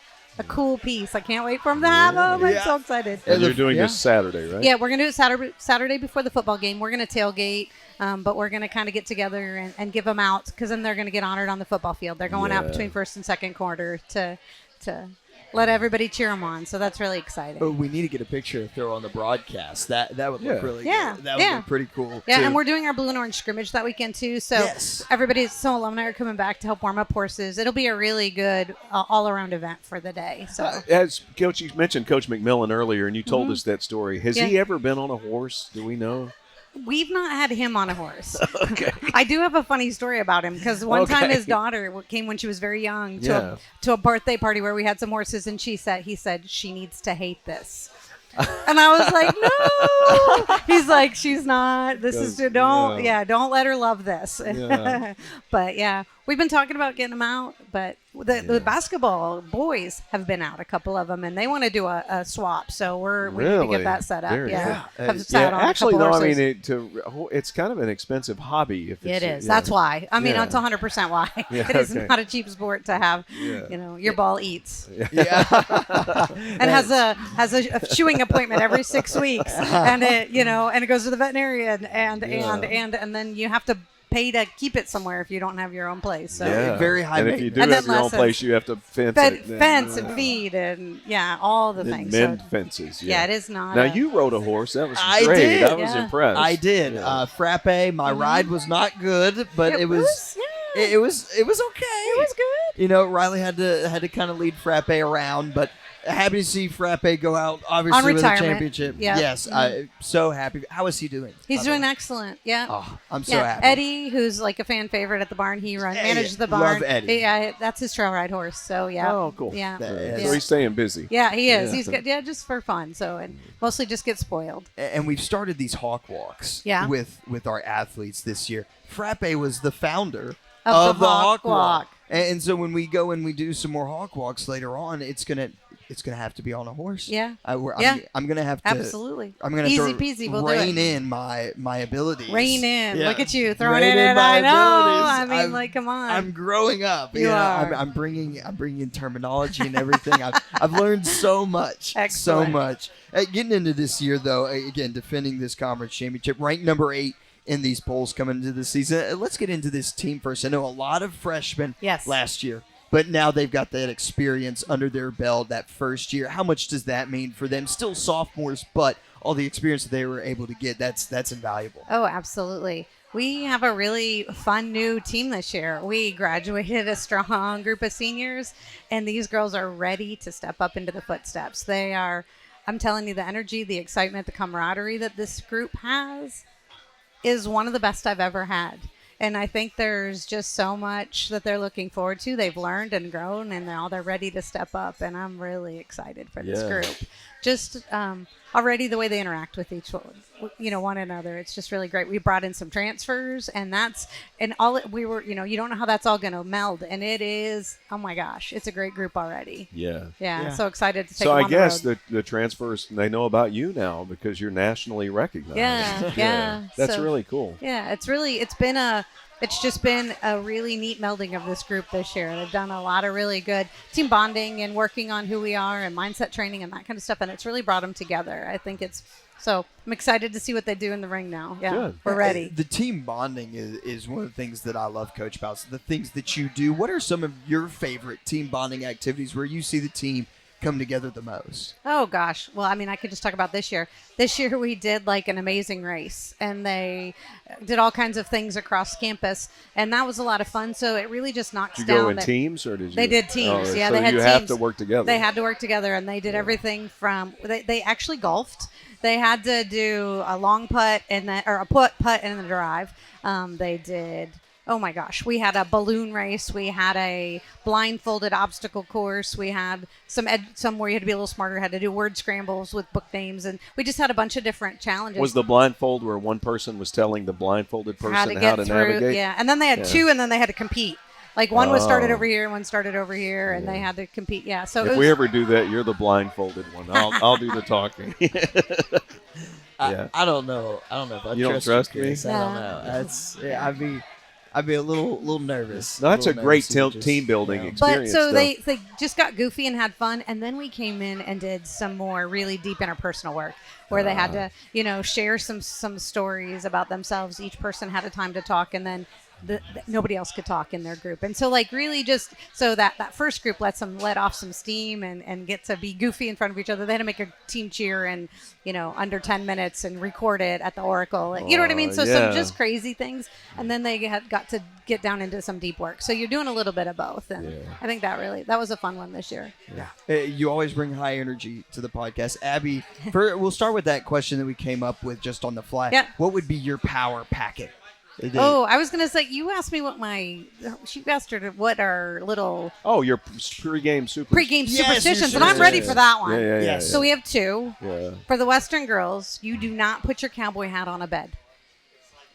cool piece. I can't wait for him to have them. I'm so excited. And you're doing this Saturday, right? Yeah, we're going to do it Saturday before the football game. We're going to tailgate, but we're going to kind of get together and give them out because then they're going to get honored on the football field. They're going out between first and second quarter to let everybody cheer them on. So that's really exciting. Oh, we need to get a picture to throw on the broadcast. That would look really good. That would look pretty cool. Yeah, too. and we're doing our blue and orange scrimmage that weekend too. So alumni are coming back to help warm up horses. It'll be a really good all-around event for the day. So as Coach, you mentioned Coach McMillan earlier, and you told us that story. Has he ever been on a horse? Do we know? We've not had him on a horse. Okay. I do have a funny story about him because one time his daughter came when she was very young to a birthday party where we had some horses, and he said she needs to hate this. And I was like, no. He's like, she's not. This is don't let her love this. Yeah. But we've been talking about getting them out. But the basketball boys have been out, a couple of them, and they want to do a swap. So we need to get that set up. Actually, though, I mean, it's kind of an expensive hobby. If it is. That's why. I mean, that's 100% why. It is not a cheap sport to have. Your ball eats. And has a chewing appointment every 6 weeks, and it goes to the veterinarian, and then you have to pay to keep it somewhere if you don't have your own place. So very high. And if you do have your own place, you have to fence and feed and all the things. Mend fences. Yeah, it is not. Now you rode a horse. That was I great. did. I was impressed. I did. Frappe. My ride was not good, but it was okay. It was good. Riley had to kind of lead Frappe around, but happy to see Frappe go out, obviously, on with a retirement. championship. Yeah. Yes, I'm so happy. How is he doing? He's doing excellent. Yeah. Oh, I'm so happy. Eddie, who's like a fan favorite at the barn, he manages the barn. Love Eddie. Yeah, that's his trail ride horse. So Oh, cool. Yeah. So he's staying busy. Yeah, he is. He's good. Yeah, just for fun. So and mostly just get spoiled. And we've started these hawk walks. With our athletes this year. Frappe was the founder of the hawk walk. And so when we go and we do some more hawk walks later on, it's gonna have to be on a horse. Yeah. I'm gonna have to. Absolutely. I'm gonna easy have to peasy. We'll rein do it. in my abilities. Rein in. Yeah. Look at you throwing Rein it in in. my I know. abilities. I mean, come on. I'm growing up. You are. I'm bringing in terminology and everything. I've learned so much. Excellent. So much. Getting into this year though, again defending this conference championship, ranked number 8. In these polls coming into the season. Let's get into this team first. I know a lot of freshmen last year, but now they've got that experience under their belt that first year. How much does that mean for them? Still sophomores, but all the experience that they were able to get, that's invaluable. Oh, absolutely. We have a really fun new team this year. We graduated a strong group of seniors, and these girls are ready to step up into the footsteps. They are, I'm telling you, the energy, the excitement, the camaraderie that this group has is one of the best I've ever had. And I think there's just so much that they're looking forward to. They've learned and grown, and now they're ready to step up. And I'm really excited for this group. Just already the way they interact with one another, it's just really great. We brought in some transfers, and you don't know how that's all going to meld. And it is, oh my gosh, it's a great group already. Yeah. So excited to take them on the road. So I guess the transfers, they know about you now because you're nationally recognized. Yeah. That's really cool. Yeah, it's just been a really neat melding of this group this year. They've done a lot of really good team bonding and working on who we are and mindset training and that kind of stuff, and it's really brought them together. I think so I'm excited to see what they do in the ring now. Yeah, good. We're ready. The team bonding is one of the things that I love, Coach, about the things that you do. What are some of your favorite team bonding activities where you see the team come together the most? Oh gosh. Well, I mean, I could just talk about this year. This year we did like an amazing race, and they did all kinds of things across campus, and that was a lot of fun. So it really just knocks Did down. you go in teams, or did you? They did teams. So they had you teams. have to work together. They had to work together, and they did everything from. They actually golfed. They had to do a long putt or a putt and then a drive. They did oh my gosh, we had a balloon race, we had a blindfolded obstacle course, we had some where you had to be a little smarter, had to do word scrambles with book names, and we just had a bunch of different challenges. Was the blindfold where one person was telling the blindfolded person how to through, navigate? Yeah, and then they had two, and then they had to compete. Like one was started over here, and one started over here, and they had to compete. Yeah, so if we ever do that, you're the blindfolded one. I'll do the talking. I don't know. I don't know if I you don't trust me. I don't know. That's I'd be a little nervous. No, that's a great team building experience. But so they just got goofy and had fun, and then we came in and did some more really deep interpersonal work where they had to share some stories about themselves. Each person had a time to talk, and then nobody else could talk in their group. And so like really just so that first group lets them let off some steam and get to be goofy in front of each other. They had to make a team cheer in under 10 minutes and record it at the Oracle. You know what I mean? So some just crazy things, and then they got to get down into some deep work. So you're doing a little bit of both, and I think that was a fun one this year. You always bring high energy to the podcast. Abby, we'll start with that question that we came up with just on the fly. Yeah. What would be your power packet? I was going to say, you asked me she asked her what our little... Oh, your pregame superstitions, and I'm ready for that one. Yeah. So we have two. Yeah. For the Western girls, you do not put your cowboy hat on a bed.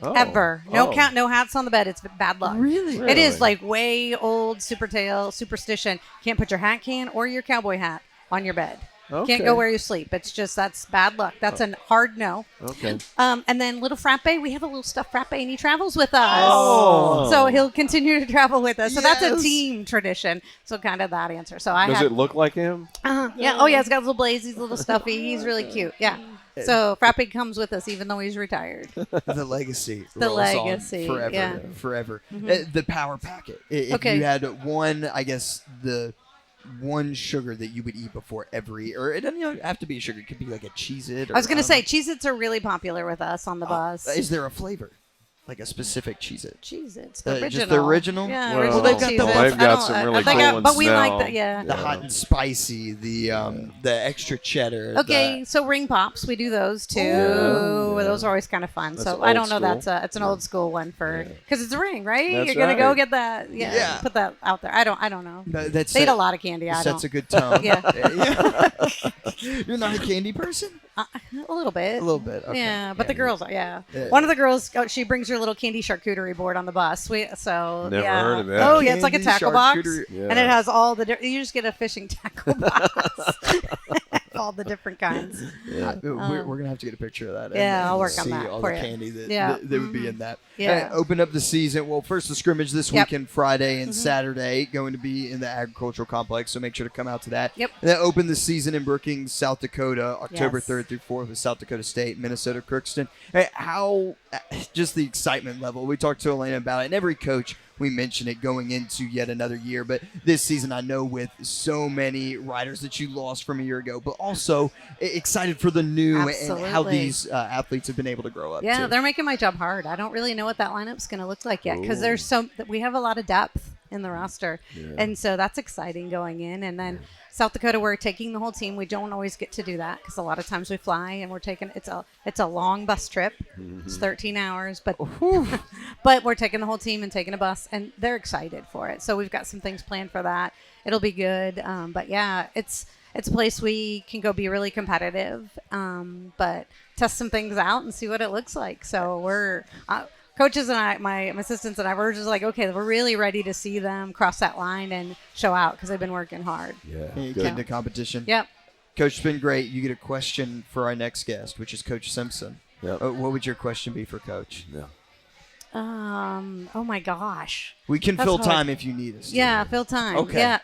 Ever. No hats on the bed. It's bad luck. Really? It is like way old superstition. Can't put your hat can or your cowboy hat on your bed. Okay. Can't go where you sleep. It's just, that's bad luck. That's a hard no. Okay. And then little Frappe, we have a little stuffed Frappe, and he travels with us. Oh. So he'll continue to travel with us. So that's a team tradition. So kind of that answer. So Does it look like him? Yeah. Oh, yeah. It's got little blaze. He's a little stuffy. He's really cute. Yeah. So Frappe comes with us even though he's retired. The legacy. The rolls legacy. On forever. Yeah. Forever. Mm-hmm. The power packet. If you had one, I guess, one sugar that you would eat before or it doesn't have to be a sugar. It could be like a Cheez-It. I was going to say, Cheez-Its are really popular with us on the bus. Is there a flavor? Like a specific Cheez-It? Cheez-Its, the original. Just the original? Yeah, Well, original they've got Cheez-Its. they've got some really cool ones but we now. like that, yeah. The hot and spicy, the extra cheddar. Okay, so ring pops, we do those too. Those are always kind of fun. That's so I don't know, old it's an old school one because it's a ring, right? That's You're gonna go right. get that. Yeah, put that out there. I don't know. They eat a lot of candy. I Sets don't. a good tone. Yeah. You're not a candy person? A little bit. A little bit. Okay. Yeah, but the girls are. Yeah. One of the girls, she brings her little candy charcuterie board on the bus. Never heard of that. Oh yeah, it's like a Candy tackle box, charcuterie. and it has all the. You just get a fishing tackle box. All the different kinds. Yeah. We're gonna have to get a picture of that. Yeah, and I'll work on see that all for the you. candy that would be in that. Yeah. Open up the season. Well, first the scrimmage this weekend, Friday and Saturday, going to be in the agricultural complex. So make sure to come out to that. Yep. And then open the season in Brookings, South Dakota, October Yes. 3rd through 4th with South Dakota State, Minnesota Crookston. Hey, how just the excitement level. We talked to Alayna about it, and every coach. We mentioned it going into yet another year, but this season I know with so many riders that you lost from a year ago, but also excited for the new and how these athletes have been able to grow up. Yeah, too. they're making my job hard. I don't really know what that lineup's going to look like yet because we have a lot of depth in the roster, and so that's exciting going in. And then South Dakota, we're taking the whole team. We don't always get to do that because a lot of times we fly and we're taking it's a long bus trip. It's 13 hours, but we're taking the whole team and taking a bus, and they're excited for it. So we've got some things planned for that. It'll be good. But yeah, it's a place we can go be really competitive, but test some things out and see what it looks like. So we're coaches and I, my assistants and I, were just like, okay, we're really ready to see them cross that line and show out because they've been working hard. Yeah, get into competition. Yep. Coach, it's been great. You get a question for our next guest, which is Coach Simpson. Yep. What would your question be for Coach? Yeah. Oh my gosh. We can That's fill hard. time if you need us to. Yeah, fill time. Okay. Yeah.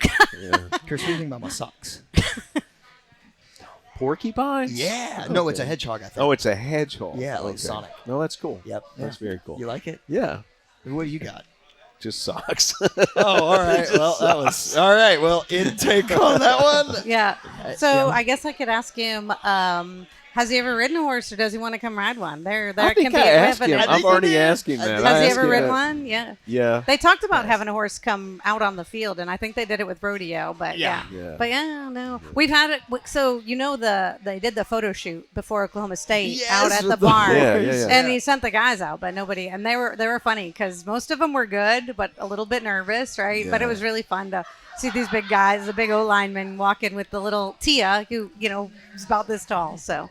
Chris, what do you think about my socks? Porcupine? Yeah. No, it's a hedgehog, I think. Oh, it's a hedgehog. Yeah, like Okay. Sonic. No, that's cool. Yep. That's very cool. You like it? Yeah. What do you got? Just socks. Oh, all right. Well, that was all right. Well, intake on that one. Yeah. So I guess I could ask him, have Has he ever ridden a horse, or does he want to come ride one? There I think can be I asked him. evidence. I've already asked him that. Has he ever ridden one? Yeah. Yeah. They talked about having a horse come out on the field, and I think they did it with rodeo. But yeah. But no, we've had it. So they did the photo shoot before Oklahoma State out at the barn, and he sent the guys out, but nobody. And they were funny because most of them were good, but a little bit nervous, right? Yeah. But it was really fun to see these big guys, the big O lineman, walking with the little Tia, who is about this tall. So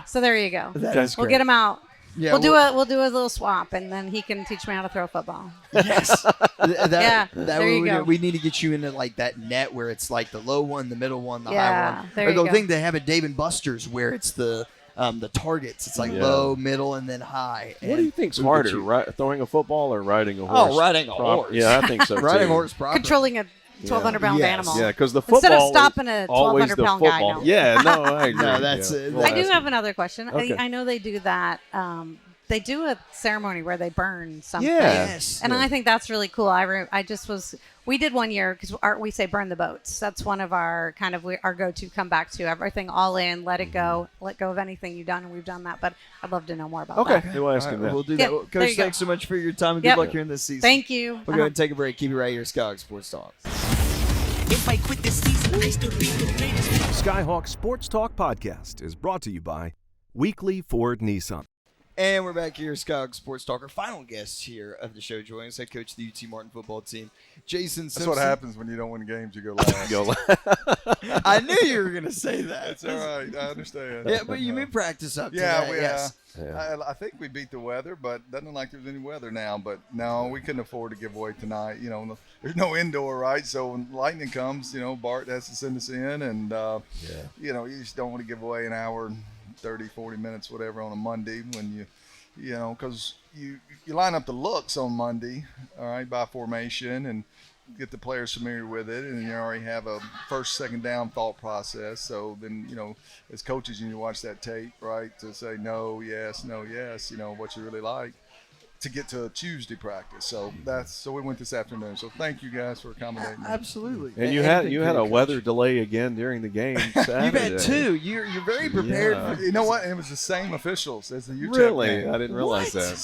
so there you go. We'll get him out. Yeah, we'll do a little swap, and then he can teach me how to throw football. Yes. There you go. We need to get you into like that net where it's like the low one, the middle one, the high one. There or you the go. thing they have at Dave and Buster's where it's the targets. It's like low, middle, and then high. What do you think's harder, throwing a football or riding a horse? Oh, riding a horse. Yeah, I think so too. Riding a horse properly. Controlling a 1,200-pound animal. Yeah, because the football instead of stopping a 1,200-pound guy. No. Yeah, no, I agree. No, that's it. I do have another question. Okay. I know they do that. They do a ceremony where they burn something. Yes. And I think that's really cool. We did one year because we say burn the boats. That's one of our our go-to come back to everything all in, let it go, let go of anything you've done, and we've done that. But I'd love to know more about that. Okay, we'll ask him that. We'll do that. Well, Coach, thanks so much for your time and good luck here in this season. Thank you. We'll go ahead and take a break. Keep it right here, Skyhawk Sports Talk. If I quit this season, I still read the greatest. Skyhawk Sports Talk podcast is brought to you by Weekly Ford Nissan. And we're back here, Skyhawk Sports Talk. Our final guest here of the show, joining us, head coach of the UT Martin football team, Jason Simpson. That's what happens when you don't win games. You go last. I knew you were going to say that. That's all right. I understand. Yeah, but you may practice up to that. Yes. I think we beat the weather, but doesn't look like there's any weather now. But no, we couldn't afford to give away tonight. There's no indoor, right? So when lightning comes, Bart has to send us in, and you just don't want to give away an hour and 30, 40 minutes, whatever, on a Monday when because you line up the looks on Monday, all right, by formation and get the players familiar with it, and you already have a first, second down thought process. So then, as coaches, you watch that tape, right, to say no, yes, what you really like to get to a Tuesday practice. So we went this afternoon. So thank you guys for accommodating me. Absolutely. And you had a weather delay again during the game Saturday. You've had two. You're very prepared. You know what? It was the same officials as the UTEP Really? game. I didn't realize that.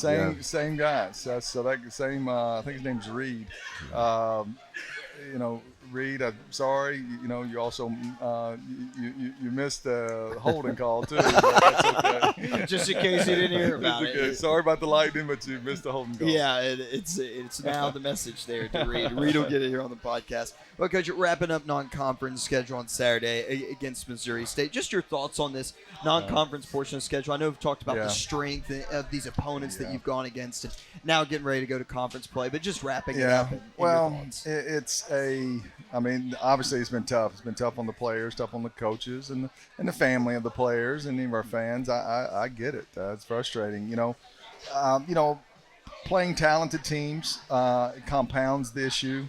Same guys. So that same. I think his name's Reed. Reed, I'm sorry. You also you missed the holding call too. That's okay. Just in case you didn't hear about it. Sorry about the lightning, but you missed the holding call. Yeah, it's now the message there to Reed. Reed will get it here on the podcast. Well, Coach, wrapping up non-conference schedule on Saturday against Missouri State. Just your thoughts on this non-conference portion of the schedule. I know we've talked about the strength of these opponents that you've gone against, and now getting ready to go to conference play. But just wrapping it up. Obviously it's been tough. It's been tough on the players, tough on the coaches, and the family of the players, and even our fans. I get it. It's frustrating. Playing talented teams compounds the issue.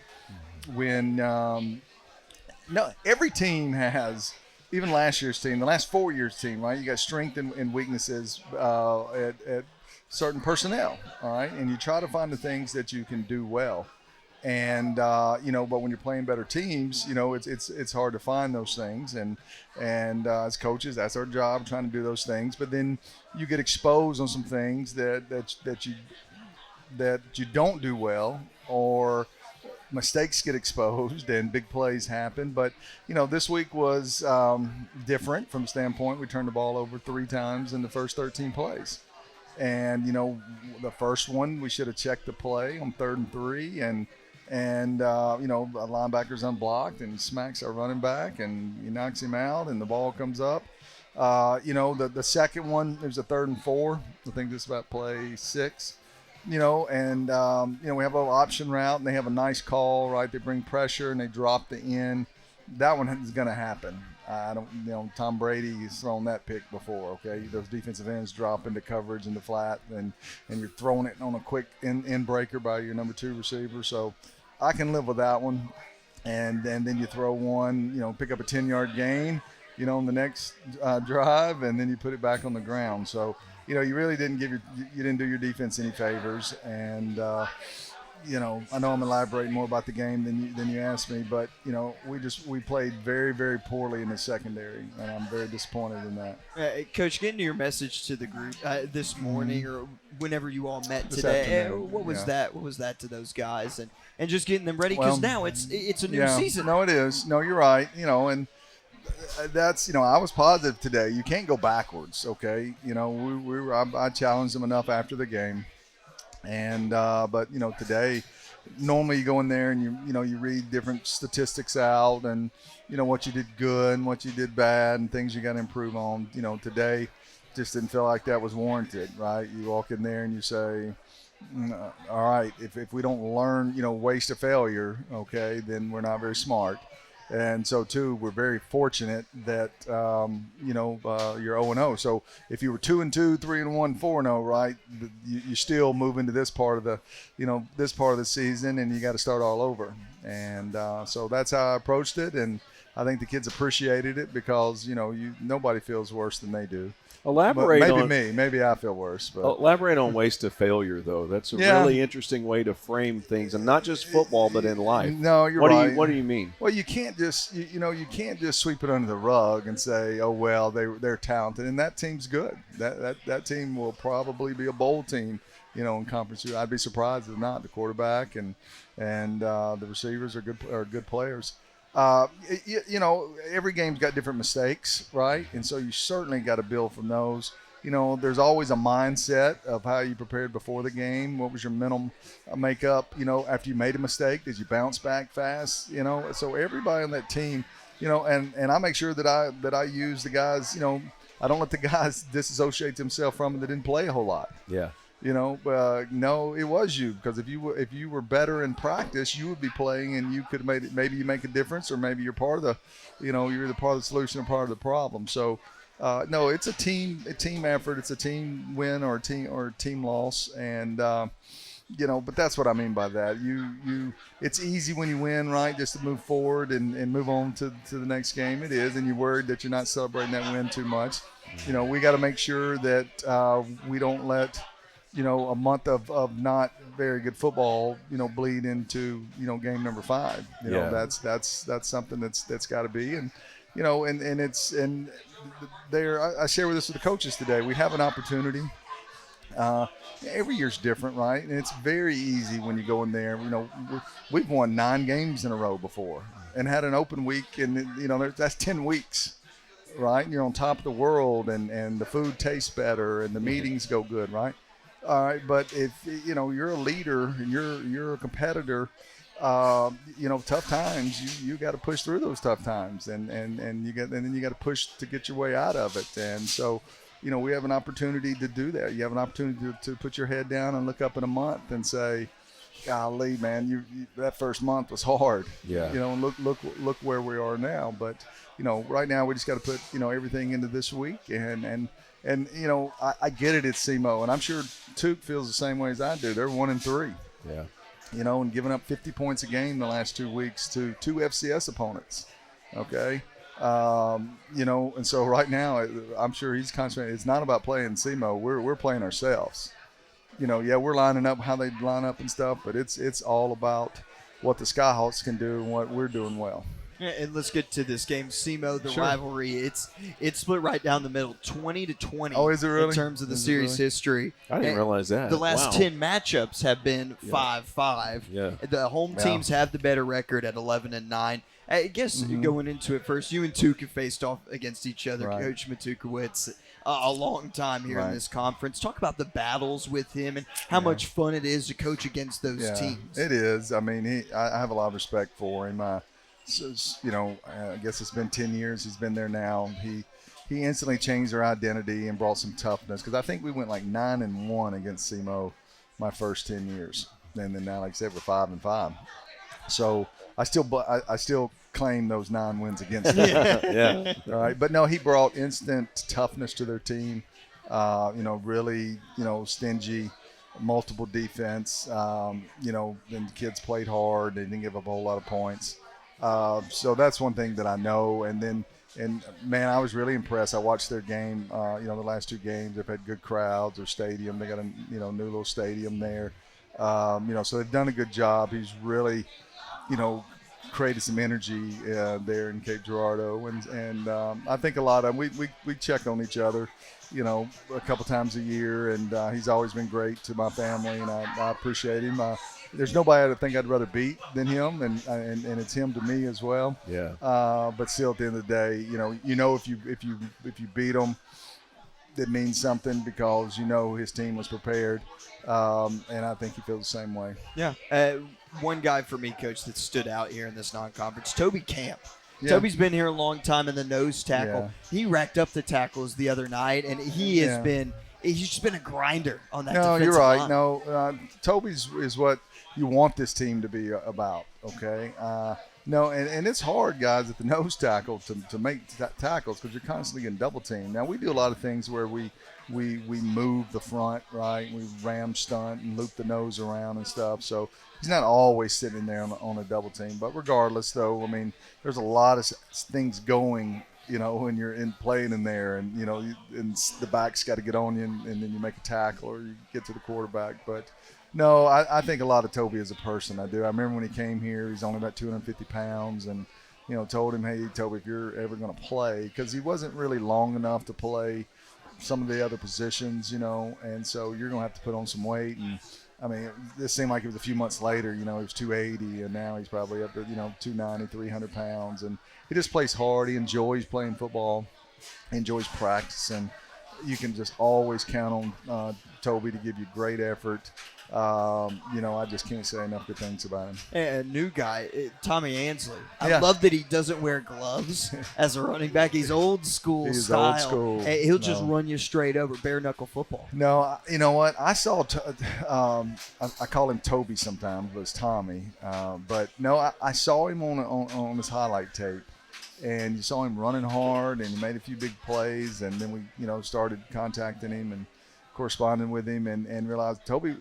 When every team has, even last year's team, the last 4 years' team, right? You got strength and weaknesses at certain personnel, all right? And you try to find the things that you can do well. And but when you're playing better teams, it's hard to find those things. And as coaches, that's our job, trying to do those things. But then you get exposed on some things that you don't do well, or mistakes get exposed and big plays happen. But this week was different from the standpoint we turned the ball over 3 times in the first 13 plays. And the first one we should have checked the play on 3rd and 3, and a linebacker's unblocked and he smacks our running back and he knocks him out and the ball comes up. The second one, it was a 3rd and 4. I think this is about play 6. We have a little option route and they have a nice call, right? They bring pressure and they drop the end. That one is going to happen. Tom Brady's thrown that pick before, okay? Those defensive ends drop into coverage into flat and you're throwing it on a quick end breaker by your number 2 receiver. So I can live with that one. And then you throw one, pick up a 10-yard gain, on the next drive, and then you put it back on the ground. So, you really didn't you didn't do your defense any favors. And, I know I'm elaborating more about the game than you asked me, but we played very, very poorly in the secondary, and I'm very disappointed in that. Coach, getting to your message to the group this morning or whenever you all met This today, afternoon, what was yeah. that? What was that to those guys, and just getting them ready because now it's a new season. No, it is. No, you're right. And that's I was positive today. You can't go backwards. Okay, I challenged them enough after the game. And but today, normally you go in there and you read different statistics out and what you did good and what you did bad and things you got to improve on. Today just didn't feel like that was warranted, right? You walk in there and you say, all right, if we don't learn, waste of failure, okay, then we're not very smart. And so, too, we're very fortunate that, you're 0-0. So if you were 2-2, 3-1, 4-0, right, you still move into this part of the season, and you got to start all over. And so that's how I approached it. And I think the kids appreciated it because, nobody feels worse than they do. Maybe I feel worse. But elaborate on waste of failure, though. That's a really interesting way to frame things, and not just football, but in life. No, you're right. What do you mean? Well, you can't just you can't just sweep it under the rug and say, oh well, they're talented, and that team's good. That team will probably be a bowl team, in conference. I'd be surprised if not. The quarterback and the receivers are good players. Every game's got different mistakes, right? And so you certainly got to build from those. There's always a mindset of how you prepared before the game. What was your mental makeup, after you made a mistake? Did you bounce back fast? So everybody on that team, and I make sure that I use the guys, I don't let the guys disassociate themselves from it that didn't play a whole lot. Yeah. No, it was you, because if you were better in practice, you would be playing and you could have made it. Maybe you make a difference, or maybe you're part of the, you're either part of the solution or part of the problem. So, no, it's a team effort. It's a team win or a team loss, and but that's what I mean by that. It's easy when you win, right? Just to move forward and move on to the next game. It is, and you're worried that you're not celebrating that win too much. We got to make sure that we don't let a month of not very good football, bleed into, game number 5. That's something that's got to be. And, I share with this with the coaches today. We have an opportunity. Every year's different, right? And it's very easy when you go in there. We've won 9 games in a row before and had an open week, and that's 10 weeks, right? And you're on top of the world, and the food tastes better, and the meetings go good, right? All right, but if you're a leader and you're a competitor, tough times you got to push through those tough times, and then you got to push to get your way out of it. And so, we have an opportunity to do that. You have an opportunity to put your head down and look up in a month and say, golly, man, you that first month was hard. Yeah. And look where we are now. But right now we just got to put everything into this week, and I get it. It's SEMO, and I'm sure Tuke feels the same way as I do. They're 1-3. Yeah. And giving up 50 points a game the last 2 weeks to 2 FCS opponents. Okay. And so right now I'm sure he's concentrating. It's not about playing SEMO. We're playing ourselves. We're lining up how they line up and stuff, but it's all about what the Skyhawks can do and what we're doing well. And let's get to this game, SEMO, the Sure. rivalry. It's split right down the middle, 20-20. Oh, is it really? In terms of the series history. I didn't realize that. The last Wow. 10 matchups have been 5-5. Yeah. The home teams have the better record at 11-9. I guess going into it first, you and Tuke have faced off against each other, Right. Coach Matukowicz, a long time here in this conference. Talk about the battles with him and how much fun it is to coach against those teams. It is. I mean, I have a lot of respect for him. I guess it's been 10 years he's been there now. He instantly changed their identity and brought some toughness, because I think we went like 9-1 against SEMO my first 10 years, and then now, like I said, we're 5-5. So I still claim those 9 wins against them. Yeah. All right, but no, he brought instant toughness to their team. Really, stingy, multiple defense. Then the kids played hard. They didn't give up a whole lot of points. So that's one thing that I know. And man, I was really impressed. I watched their game. The last 2 games, they've had good crowds. Their stadium, they got a new little stadium there. So they've done a good job. He's really, created some energy there in Cape Girardeau, and I think a lot of we check on each other, a couple times a year, and he's always been great to my family, and I appreciate him. There's nobody I think I'd rather beat than him, and it's him to me as well. Yeah. But still, at the end of the day, if you beat him, it means something because his team was prepared, and I think he feels the same way. Yeah. One guy for me, Coach, that stood out here in this non-conference, Toby Camp. Yeah. Toby's been here a long time in the nose tackle. Yeah. He racked up the tackles the other night, and he's just been a grinder on that defensive you're right. line. No, Toby's is what you want this team to be about, okay? And it's hard, guys, at the nose tackle to make tackles because you're constantly getting double teamed. Now, we do a lot of things where we move the front, right? We ram stunt and loop the nose around and stuff. So he's not always sitting there on a double team. But regardless, though, I mean, there's a lot of things going, when you're playing in there. And, and the back's got to get on you, and then you make a tackle or you get to the quarterback. But, no, I think a lot of Toby as a person. I do. I remember when he came here, he's only about 250 pounds. And, told him, hey, Toby, if you're ever going to play, because he wasn't really long enough to play some of the other positions, and so you're going to have to put on some weight. And I mean, this seemed like it was a few months later, he was 280 and now he's probably up to, 290, 300 pounds. And he just plays hard. He enjoys playing football, he enjoys practicing. You can just always count on Toby to give you great effort. I just can't say enough good things about him. And a new guy, Tommy Ansley. I Yeah. love that he doesn't wear gloves as a running back. He's old school He's style. old school. And he'll just run you straight over, bare knuckle football. No, you know what? I saw, I call him Toby sometimes, but it's Tommy. But no, I saw him on his highlight tape. And you saw him running hard, and he made a few big plays. And then we, started contacting him and corresponding with him, and realized Tommy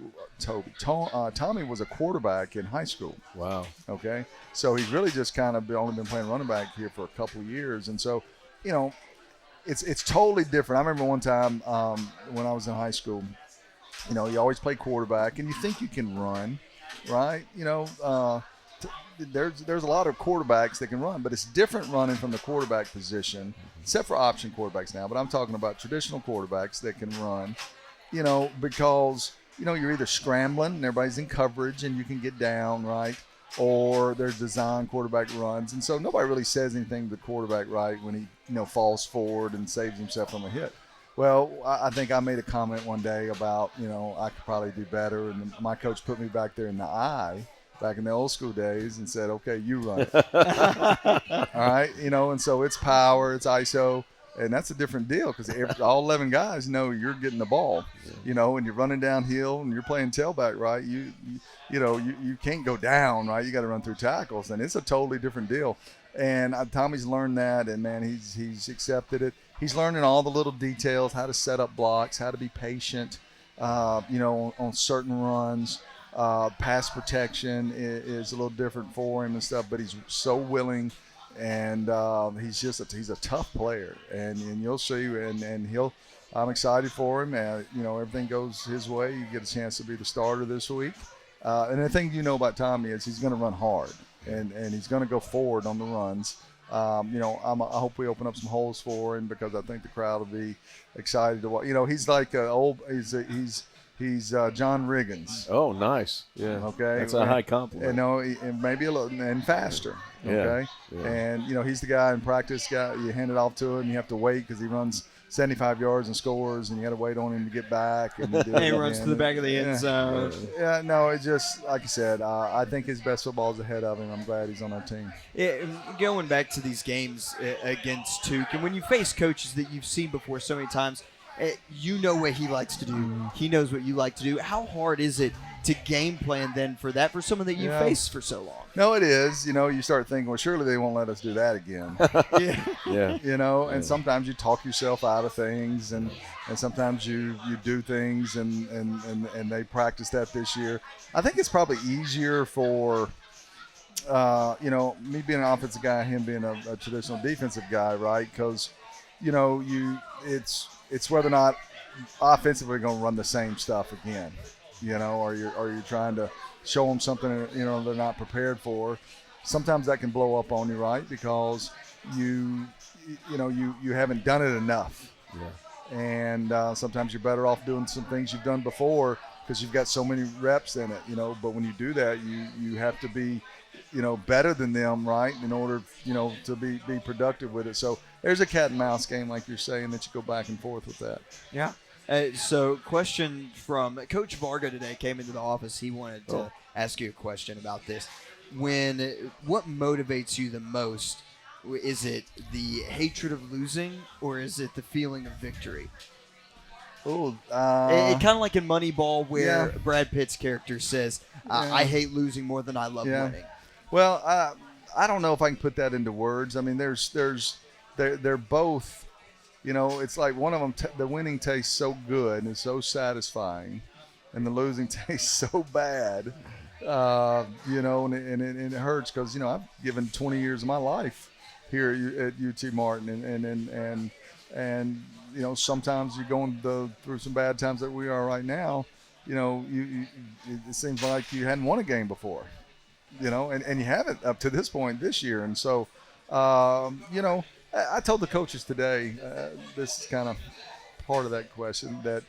was a quarterback in high school. Wow. Okay, so he's really just kind of only been playing running back here for a couple of years, and so it's totally different. I remember one time when I was in high school, you always play quarterback, and you think you can run, right? There's a lot of quarterbacks that can run, but it's different running from the quarterback position, except for option quarterbacks now. But I'm talking about traditional quarterbacks that can run, because you're either scrambling and everybody's in coverage and you can get down, right? Or there's design quarterback runs, and so nobody really says anything to the quarterback, right, when he falls forward and saves himself from a hit. Well, I think I made a comment one day about I could probably do better, and my coach put me back there in the eye back in the old school days and said, okay, you run it. All right, and so it's power, it's ISO, and that's a different deal because all 11 guys know you're getting the ball, and you're running downhill and you're playing tailback, right? You can't go down, right? You got to run through tackles, and it's a totally different deal. And Tommy's learned that, and man, he's accepted it. He's learning all the little details, how to set up blocks, how to be patient, on certain runs. Pass protection is a little different for him and stuff, but he's so willing, and he's a tough player, and you'll see, and I'm excited for him, and everything goes his way. You get a chance to be the starter this week, and the thing about Tommy is he's going to run hard, and he's going to go forward on the runs. I hope we open up some holes for him because I think the crowd will be excited to watch. He's like He's John Riggins. Oh, nice. Yeah. Okay. That's a high compliment. And maybe a little and faster. Okay. Yeah. And he's the guy in practice. You hand it off to him. You have to wait because he runs 75 yards and scores, and you got to wait on him to get back. And he runs to the back of the end zone. Yeah. No, it's just like I said. I think his best football is ahead of him. I'm glad he's on our team. Yeah, going back to these games against Duke, and when you face coaches that you've seen before so many times. You know what he likes to do. He knows what you like to do. How hard is it to game plan then for that, for someone that you faced for so long? No, it is. You start thinking, well, surely they won't let us do that again. Yeah. And sometimes you talk yourself out of things, and sometimes you do things, and they practice that this year. I think it's probably easier for me being an offensive guy, him being a traditional defensive guy, right? Because it's whether or not offensively we're going to run the same stuff again. or you're trying to show them something they're not prepared for. Sometimes that can blow up on you, right? Because you haven't done it enough. Yeah. And sometimes you're better off doing some things you've done before because you've got so many reps in it, But when you do that, you have to be, better than them, right? In order, to be productive with it. So there's a cat and mouse game, like you're saying, that you go back and forth with that. Yeah. So question from Coach Varga today came into the office. He wanted to ask you a question about this. What motivates you the most? Is it the hatred of losing, or is it the feeling of victory? Oh, it kind of like in Moneyball, where Yeah. Brad Pitt's character says, "I hate losing more than I love winning." Well, I don't know if I can put that into words. I mean, they're both. It's like one of them. The winning tastes so good and is so satisfying, and the losing tastes so bad. And it hurts because I've given 20 years of my life here at UT Martin, and sometimes you're going through some bad times that we are right now. It seems like you hadn't won a game before, and you haven't up to this point this year, and so I told the coaches today, this is kind of part of that question, that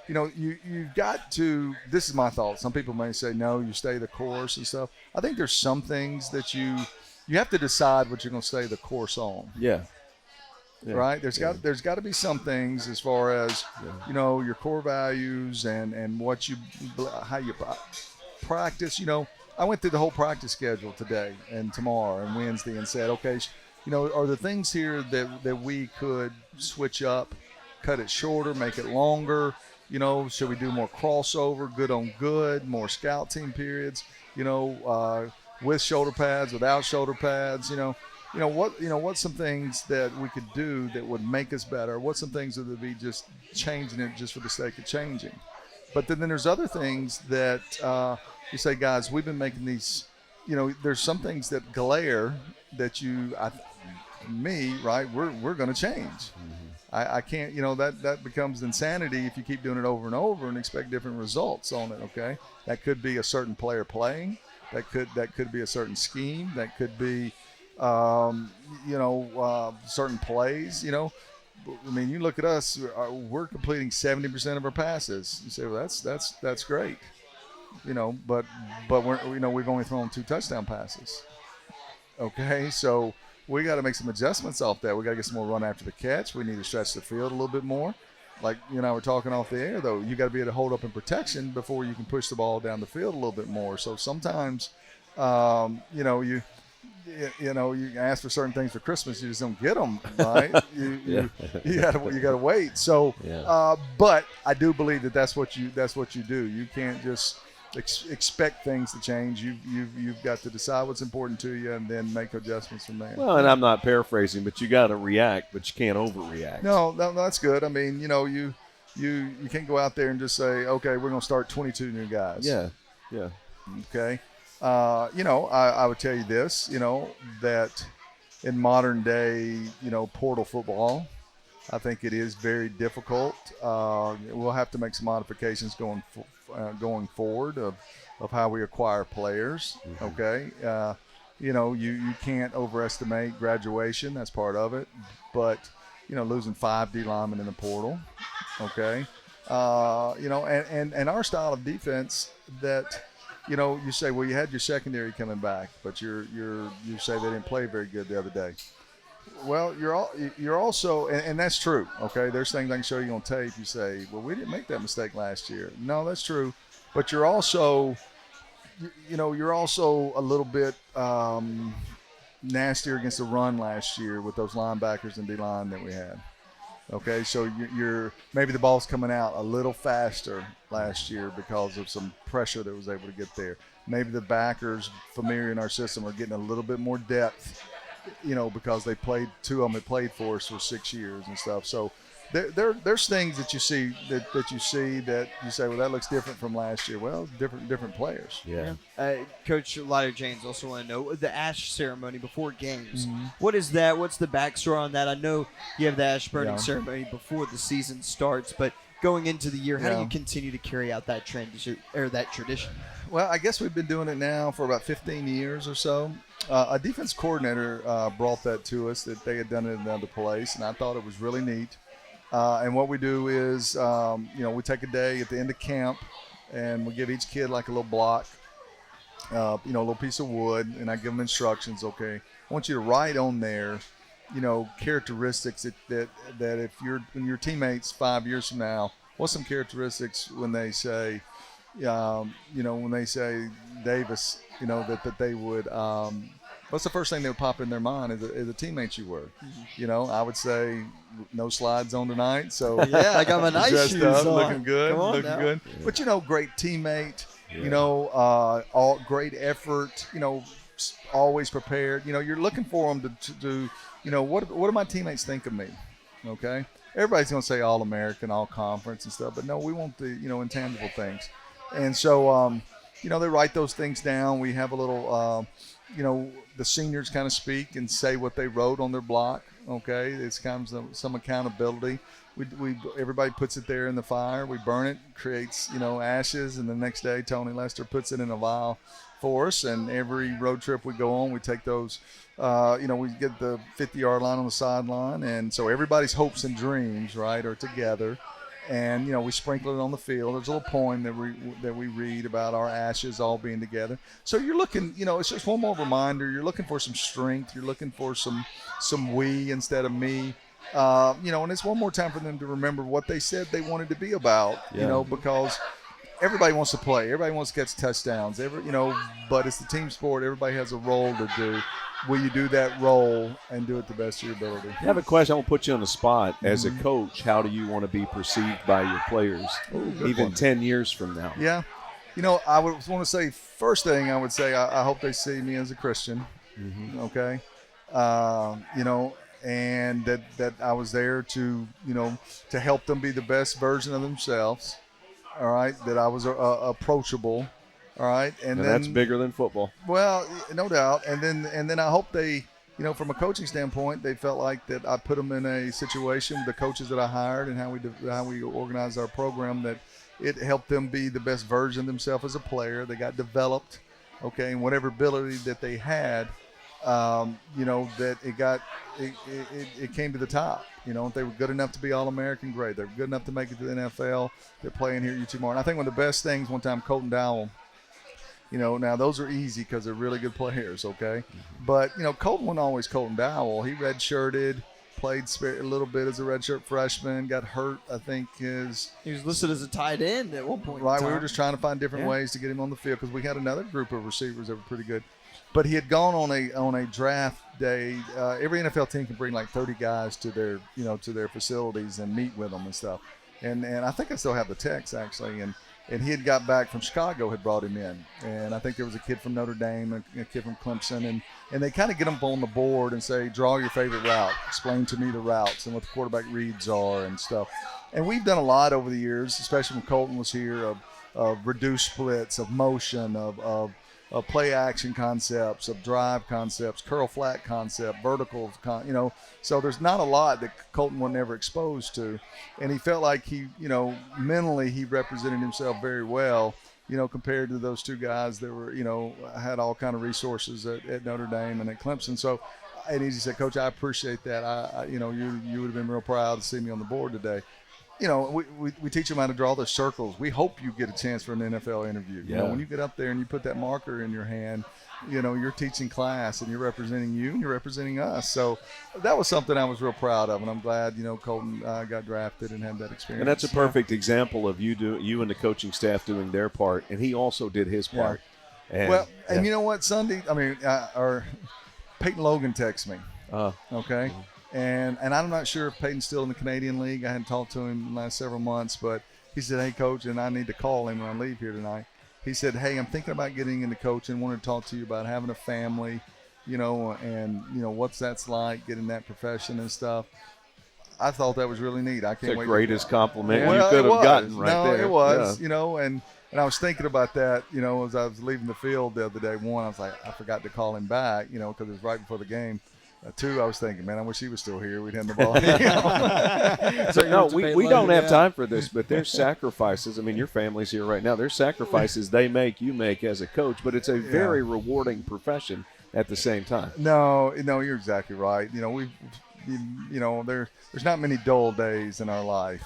you've got to, this is my thought. Some people may say, no, you stay the course and stuff. I think there's some things that you have to decide what you're going to stay the course on. Yeah. Right? There's got to be some things as far as, your core values and how you practice. I went through the whole practice schedule today and tomorrow and Wednesday and said, okay, are there things here that we could switch up, cut it shorter, make it longer? Should we do more crossover, good on good, more scout team periods, with shoulder pads, without shoulder pads, what's some things that we could do that would make us better? What's some things that would be just changing it just for the sake of changing? But then there's other things that you say, guys, we've been making these, there's some things that glare that right, we're going to change. Mm-hmm. I can't, that becomes insanity if you keep doing it over and over and expect different results on it, okay? That could be a certain player playing. That could be a certain scheme. That could be, certain plays, I mean, you look at us, we're completing 70% of our passes. You say, well, that's great, but we're, we've only thrown 2 touchdown passes. Okay, so we got to make some adjustments off that. We got to get some more run after the catch. We need to stretch the field a little bit more. Like you and I were talking off the air, though, you got to be able to hold up in protection before you can push the ball down the field a little bit more. So sometimes, you ask for certain things for Christmas, you just don't get them, right? You gotta wait. So, but I do believe that's what you do. You can't just expect things to change. You've got to decide what's important to you and then make adjustments from there. Well, and I'm not paraphrasing, but you got to react, but you can't overreact. No, that's good. I mean, you can't go out there and just say, okay, we're going to start 22 new guys. Yeah. Okay. I would tell you this, that in modern day, portal football, I think it is very difficult. We'll have to make some modifications going forward of how we acquire players. Mm-hmm. Okay. You can't overestimate graduation. That's part of it. But, losing 5 D linemen in the portal. Okay. And our style of defense that, you say, well, you had your secondary coming back, but you say they didn't play very good the other day. Well, you're also, and that's true. Okay, there's things I can show you on tape. You say, well, we didn't make that mistake last year. No, that's true, but you're also, you're also a little bit nastier against the run last year with those linebackers and D line that we had. Okay, so you're maybe the ball's coming out a little faster last year because of some pressure that was able to get there. Maybe the backers familiar in our system are getting a little bit more depth, because they played, 2 of them had played for us for 6 years and stuff. So there's things that you see that you say, well, that looks different from last year. Well, different players. Yeah. Coach Leiter-Janes also want to know the ash ceremony before games. Mm-hmm. What is that? What's the backstory on that? I know you have the ash burning ceremony before the season starts, but going into the year. How do Yeah. you continue to carry out that trend or that tradition? Well, I guess we've been doing it now for about 15 years or so. A defense coordinator brought that to us, that they had done it in another place, and I thought it was really neat. And what we do is, we take a day at the end of camp, and we give each kid like a little block, a little piece of wood, and I give them instructions. Okay, I want you to write on there, characteristics that if when your teammates 5 years from now, what's some characteristics when they say, when they say Davis, that they would, what's the first thing that would pop in their mind is the teammates you were. I would say no slides on tonight. So Yeah, I got my nice dressed shoes up, on. looking good, Come on looking now. good. But great teammate. All great effort. Always prepared. You're looking for them to do. What do my teammates think of me? Okay. Everybody's going to say All-American, All-Conference and stuff, but no, we want the intangible things. And so they write those things down. We have a little the seniors kind of speak and say what they wrote on their block. Okay, it's kind of some accountability. We everybody puts it there in the fire. We burn it, creates ashes, and the next day Tony Lester puts it in a vial for us. And every road trip we go on, we take those. We get the 50-yard line on the sideline, and so everybody's hopes and dreams, right, are together. And we sprinkle it on the field. There's a little poem that we read about our ashes all being together. So you're looking, it's just one more reminder. You're looking for some strength. You're looking for some we instead of me. And it's one more time for them to remember what they said they wanted to be about. Because everybody wants to play. Everybody wants to catch touchdowns. But it's the team sport. Everybody has a role to do. Will you do that role and do it the best of your ability? I have a question. I want to put you on the spot. As a coach, how do you want to be perceived by your players, even 10 years from now? Yeah. I would want to say, first thing I would say, I hope they see me as a Christian. Okay. And that I was there to help them be the best version of themselves. All right. That I was approachable. All right, and then, that's bigger than football. Well, no doubt. And then I hope they, from a coaching standpoint, they felt like that I put them in a situation with the coaches that I hired and how we organized our program, that it helped them be the best version of themselves as a player. They got developed, okay, and whatever ability that they had, that it came to the top. If they were good enough to be All-American, great. They're good enough to make it to the NFL. They're playing here at UT Martin. I think one of the best things one time, Colton Dowell. Now those are easy because they're really good players, okay? But, Colton wasn't always Colton Dowell. He redshirted, played a little bit as a redshirt freshman, got hurt, I think. He was listed as a tight end at one point. Right, we were just trying to find different ways to get him on the field because we had another group of receivers that were pretty good. But he had gone on a draft day. Every NFL team can bring like 30 guys to their facilities and meet with them and stuff. And I think I still have the text, actually, and he had got back from Chicago, had brought him in. And I think there was a kid from Notre Dame, a kid from Clemson. And they kind of get them on the board and say, draw your favorite route. Explain to me the routes and what the quarterback reads are and stuff. And we've done a lot over the years, especially when Colton was here, of reduced splits, of motion, of play action concepts, of drive concepts, curl flat concept, vertical, So there's not a lot that Colton was never exposed to. And he felt like he, mentally he represented himself very well, compared to those two guys that were, had all kind of resources at Notre Dame and at Clemson. So, and he said, Coach, I appreciate that. You would have been real proud to see me on the board today. We teach them how to draw their circles. We hope you get a chance for an NFL interview. When you get up there and you put that marker in your hand, you're teaching class and you're representing you and you're representing us. So that was something I was real proud of, and I'm glad, Colton got drafted and had that experience. And that's a perfect example of you and the coaching staff doing their part, and he also did his part. Yeah. And you know what, Sunday, or Peyton Logan texts me. Okay. And I'm not sure if Peyton's still in the Canadian League. I hadn't talked to him in the last several months, but he said, hey, Coach, and I need to call him when I leave here tonight. He said, hey, I'm thinking about getting into coaching, wanted to talk to you about having a family, and what's that's like, getting that profession and stuff. I thought that was really neat. I can't wait. It's the greatest compliment you could have gotten right there. No, it was, and I was thinking about that, as I was leaving the field the other day. One, I was like, I forgot to call him back, because it was right before the game. 2, I was thinking, man, I wish he was still here. We'd hand the ball. So, no, we don't have time for this, but there's sacrifices. I mean, your family's here right now. There's sacrifices you make as a coach, but it's a very rewarding profession at the same time. No, you're exactly right. There's not many dull days in our life.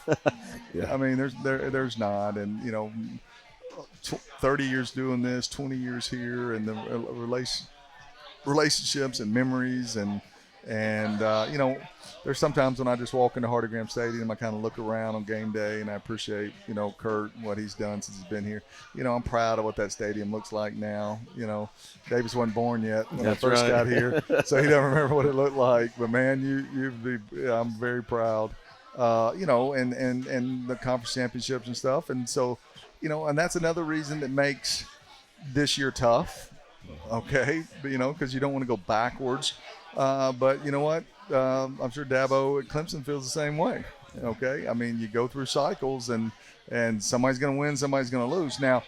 Yeah. I mean, there's not, and 30 years doing this, 20 years here, and the relationships and memories, and there's sometimes when I just walk into Hardigram Stadium, I kind of look around on game day, and I appreciate Kurt and what he's done since he's been here. I'm proud of what that stadium looks like now. Davis wasn't born yet when I first got here, so he doesn't remember what it looked like. But man, I'm very proud. And the conference championships and stuff, and so and that's another reason that makes this year tough. Okay, because you don't want to go backwards. But you know what? I'm sure Dabo at Clemson feels the same way. Okay, I mean, you go through cycles, and somebody's going to win, somebody's going to lose. Now,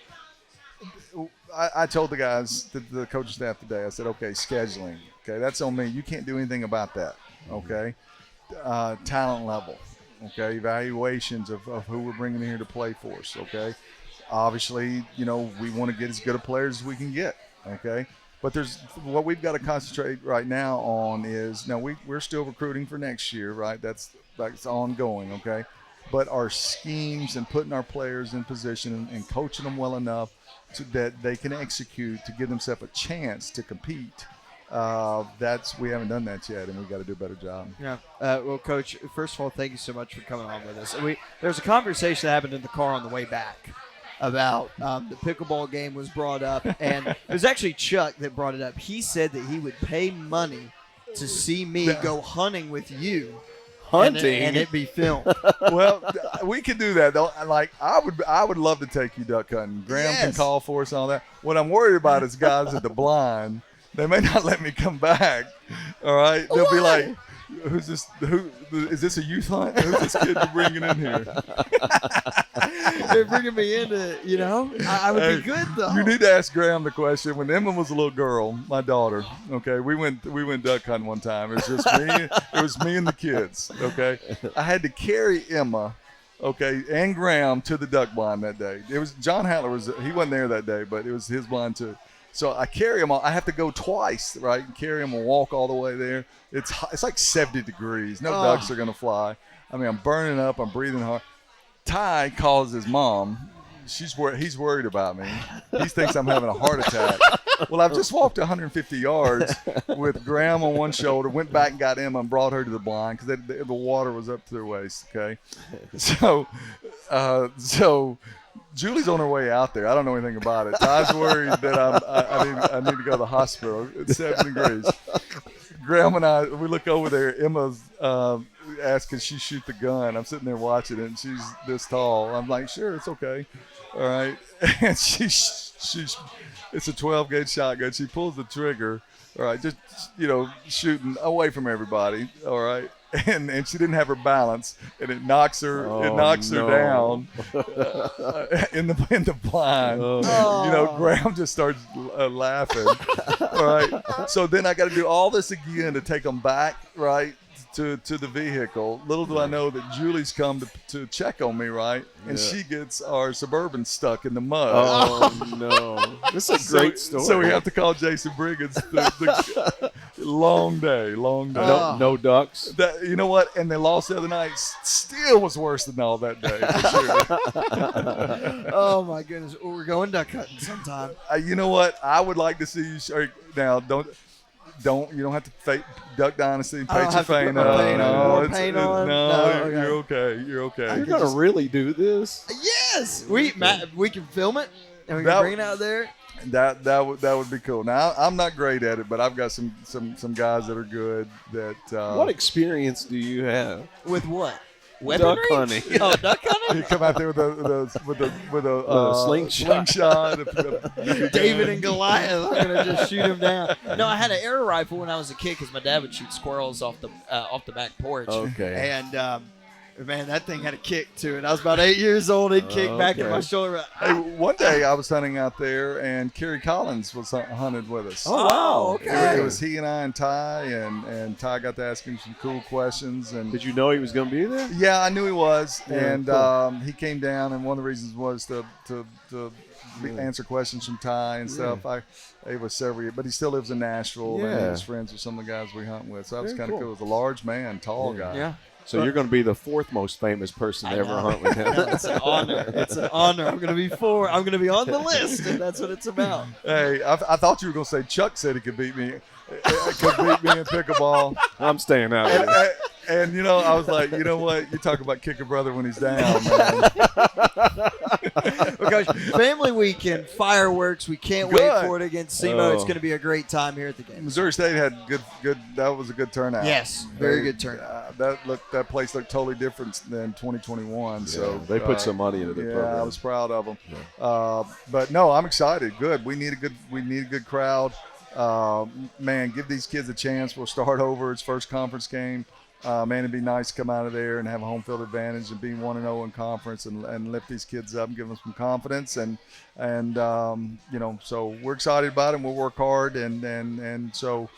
I told the guys, the coaching staff today, I said, okay, scheduling. Okay, that's on me. You can't do anything about that. Okay, talent level. Okay, evaluations of who we're bringing in here to play for us. Okay, obviously, we want to get as good a players as we can get. Okay. But what we've got to concentrate right now on is we're still recruiting for next year, right? That's ongoing, okay? But our schemes and putting our players in position and coaching them well enough that they can execute to give themselves a chance to compete. We haven't done that yet, and we've got to do a better job. Yeah. Well, Coach, first of all, thank you so much for coming on with us. There's a conversation that happened in the car on the way back about the pickleball game was brought up, and it was actually Chuck that brought it up. He said that he would pay money to see me go hunting with you. Hunting? And it be filmed. Well, we could do that, though. Like, I would love to take you duck hunting. Graham can call for us and all that. What I'm worried about is guys at the blind. They may not let me come back. All right? They'll be like, who's this? Is this a youth hunt? Who's this kid you're bringing in here? They're bringing me into, I would be good though. You need to ask Graham the question. When Emma was a little girl, my daughter, okay, we went duck hunting one time. It was just me. It was me and the kids. Okay, I had to carry Emma, okay, and Graham to the duck blind that day. It was John Hattler he wasn't there that day, but it was his blind too. So I carry him. I have to go twice, right? And carry him and walk all the way there. It's like 70 degrees. No ducks are gonna fly. I mean, I'm burning up. I'm breathing hard. Ty calls his mom. He's worried about me. He thinks I'm having a heart attack. Well, I've just walked 150 yards with Graham on one shoulder, went back and got Emma and brought her to the blind because the water was up to their waist. Okay, so Julie's on her way out there. I don't know anything about it. Ty's worried that I need to go to the hospital. It's 7 degrees. Graham and we look over there. Emma's asked, can she shoot the gun? I'm sitting there watching it, and she's this tall. I'm like, sure, it's okay. All right. And it's a 12-gauge shotgun. She pulls the trigger. All right, just, shooting away from everybody. All right. And she didn't have her balance, and it knocks her down in the blind. Graham just starts laughing. All right, so then I got to do all this again to take them back right to the vehicle. Little do I know that Julie's come to check on me, right? And she gets our Suburban stuck in the mud. Oh no, this is a great story. So we have to call Jason Briggins. Long day. No ducks. You know what? And they lost the other night. Still was worse than all that day. For sure. Oh my goodness, we're going duck hunting sometime. You know what? I would like to see you. Now, you don't have to Duck Dynasty, paint your paint up. You're okay. You're okay. You're gonna really do this? Yes, we can film it and we can bring it out there. That would be cool. Now I'm not great at it, but I've got some guys that are good. What experience do you have with what? Duck hunting. Oh, duck hunting. You come out there with a slingshot. David and Goliath. I'm gonna just shoot him down. No, I had an air rifle when I was a kid because my dad would shoot squirrels off the back porch. Okay. And Man, that thing had a kick to it. I was about 8 years old. It kicked back in my shoulder. Hey, one day I was hunting out there, and Kerry Collins was hunted with us. Oh, wow. Okay. It was he and I and Ty, and Ty got to ask him some cool questions. And Did you know he was going to be there? yeah, I knew he was, Yeah, and cool. he came down, and one of the reasons was to answer questions from Ty and stuff. It was several years, but he still lives in Nashville, and he was friends with some of the guys we hunt with. So that was Very kind of cool. cool. It was a large man, tall guy. Yeah. So you're going to be the fourth most famous person to ever hunt with him. It's an honor. It's an honor. I'm going to be I'm going to be on the list, and that's what it's about. Hey, I thought you were going to say Chuck said he could beat me. Could beat me in pickleball. I'm staying out of it. And you know, I was like, you know what? You talk about kick a brother when he's down, man. Well, Coach, family weekend, fireworks. We can't wait Good. for it against SEMO. It's Oh. going to be a great time here at the game. Missouri State had good. That was a good turnout. Yes, very good turnout. That place looked totally different than 2021. So they put some money into the program. I was proud of them. But no, I'm excited. Good. We need a good crowd. Man, give these kids a chance. We'll start over. It's first conference game. Man, it'd be nice to come out of there and have a home field advantage and be 1-0 in conference and lift these kids up and give them some confidence and you know, so we're excited about it and we'll work hard and so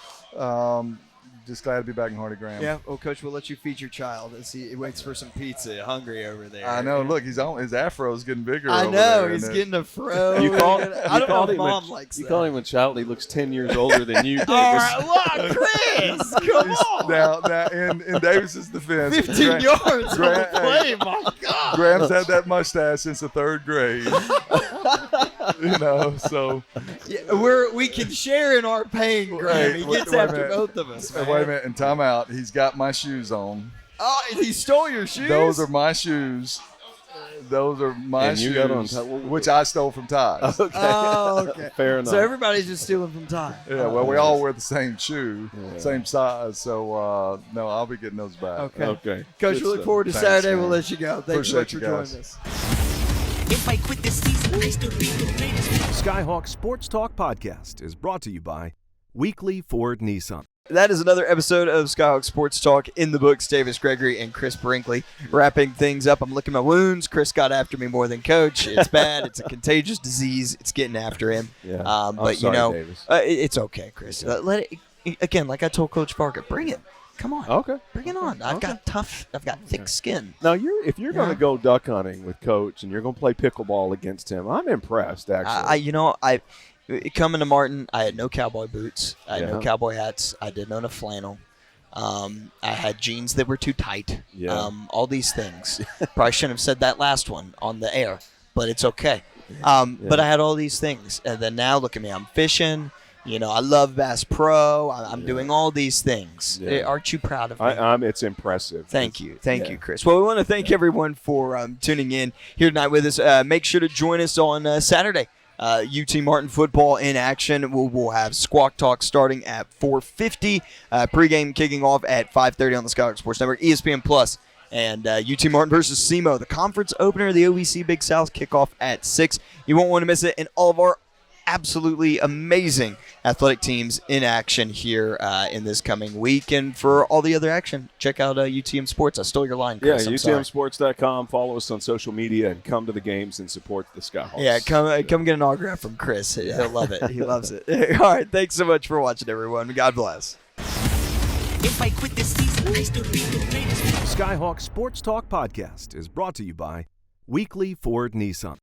just glad to be back in Hardy Graham. Yeah, well, Coach, we'll let you feed your child as he waits for some pizza. Hungry over there. I know. Look, his afro's getting bigger. I over know. there, he's and getting a fro. You call, I don't know if Mom likes you that. call him a child. He looks 10 years older than you. All right, look, Chris, come on. Now, in Davis's defense, 15 yards on the Grant- play, my God. Graham's had that mustache since the 3rd grade. You know, so Yeah, we can share in our pain, Graham. He Wait- gets wait a after minute. both of us, man. wait a minute, and time out. He's got my shoes on. Oh, he stole your shoes? Those are my shoes. Those are my And you shoes, got on which I stole from Ty's. Okay. Oh, okay. Fair enough. So everybody's just stealing from Ty. Yeah, well, we all wear the same shoe, same size. So, no, I'll be getting those back. Okay. Okay. Coach, Good we look stuff. forward to Thanks, Saturday. man. We'll let you go. Thanks so much Appreciate for you joining guys. us. If I quit this season, I still be the greatest. Skyhawk Sports Talk Podcast is brought to you by Weekly Ford Nissan. That is another episode of Skyhawk Sports Talk in the books. Davis Gregory and Chris Brinkley wrapping things up. I'm licking my wounds. Chris got after me more than Coach. It's bad. It's a contagious disease. It's getting after him. Yeah. But I'm sorry, Davis. it's okay, Chris. Let it again. Like I told Coach Varga, bring it. Come on. Okay. Bring it on. I've got thick skin. Now, if you're going to go duck hunting with Coach and you're going to play pickleball against him, I'm impressed, actually. Coming to Martin, I had no cowboy boots. I had no Yeah. cowboy hats. I didn't own a flannel. I had jeans that were too tight. Yeah. All these things. Probably shouldn't have said that last one on the air, but it's okay. But I had all these things. And then now look at me. I'm fishing. You know, I love Bass Pro. I'm doing all these things. Yeah. Aren't you proud of me? It's impressive. Thank you, Chris. Well, we want to thank everyone for tuning in here tonight with us. Make sure to join us on Saturday. UT Martin football in action. We'll have Squawk Talk starting at 4:50. Pregame kicking off at 5:30 on the Skyhawk Sports Network, ESPN Plus, and UT Martin versus SEMO, the conference opener of the OVC Big South, kickoff at 6. You won't want to miss it. And all of our absolutely amazing athletic teams in action here in this coming week. And for all the other action, check out UTM Sports. I stole your line, Chris. Yeah, I'm sorry. UTMsports.com. Follow us on social media and come to the games and support the Skyhawks. Yeah, come get an autograph from Chris. He'll love it. He loves it. All right, thanks so much for watching, everyone. God bless. If I quit this season, I still be the greatest. Skyhawk Sports Talk Podcast is brought to you by Weekly Ford Nissan.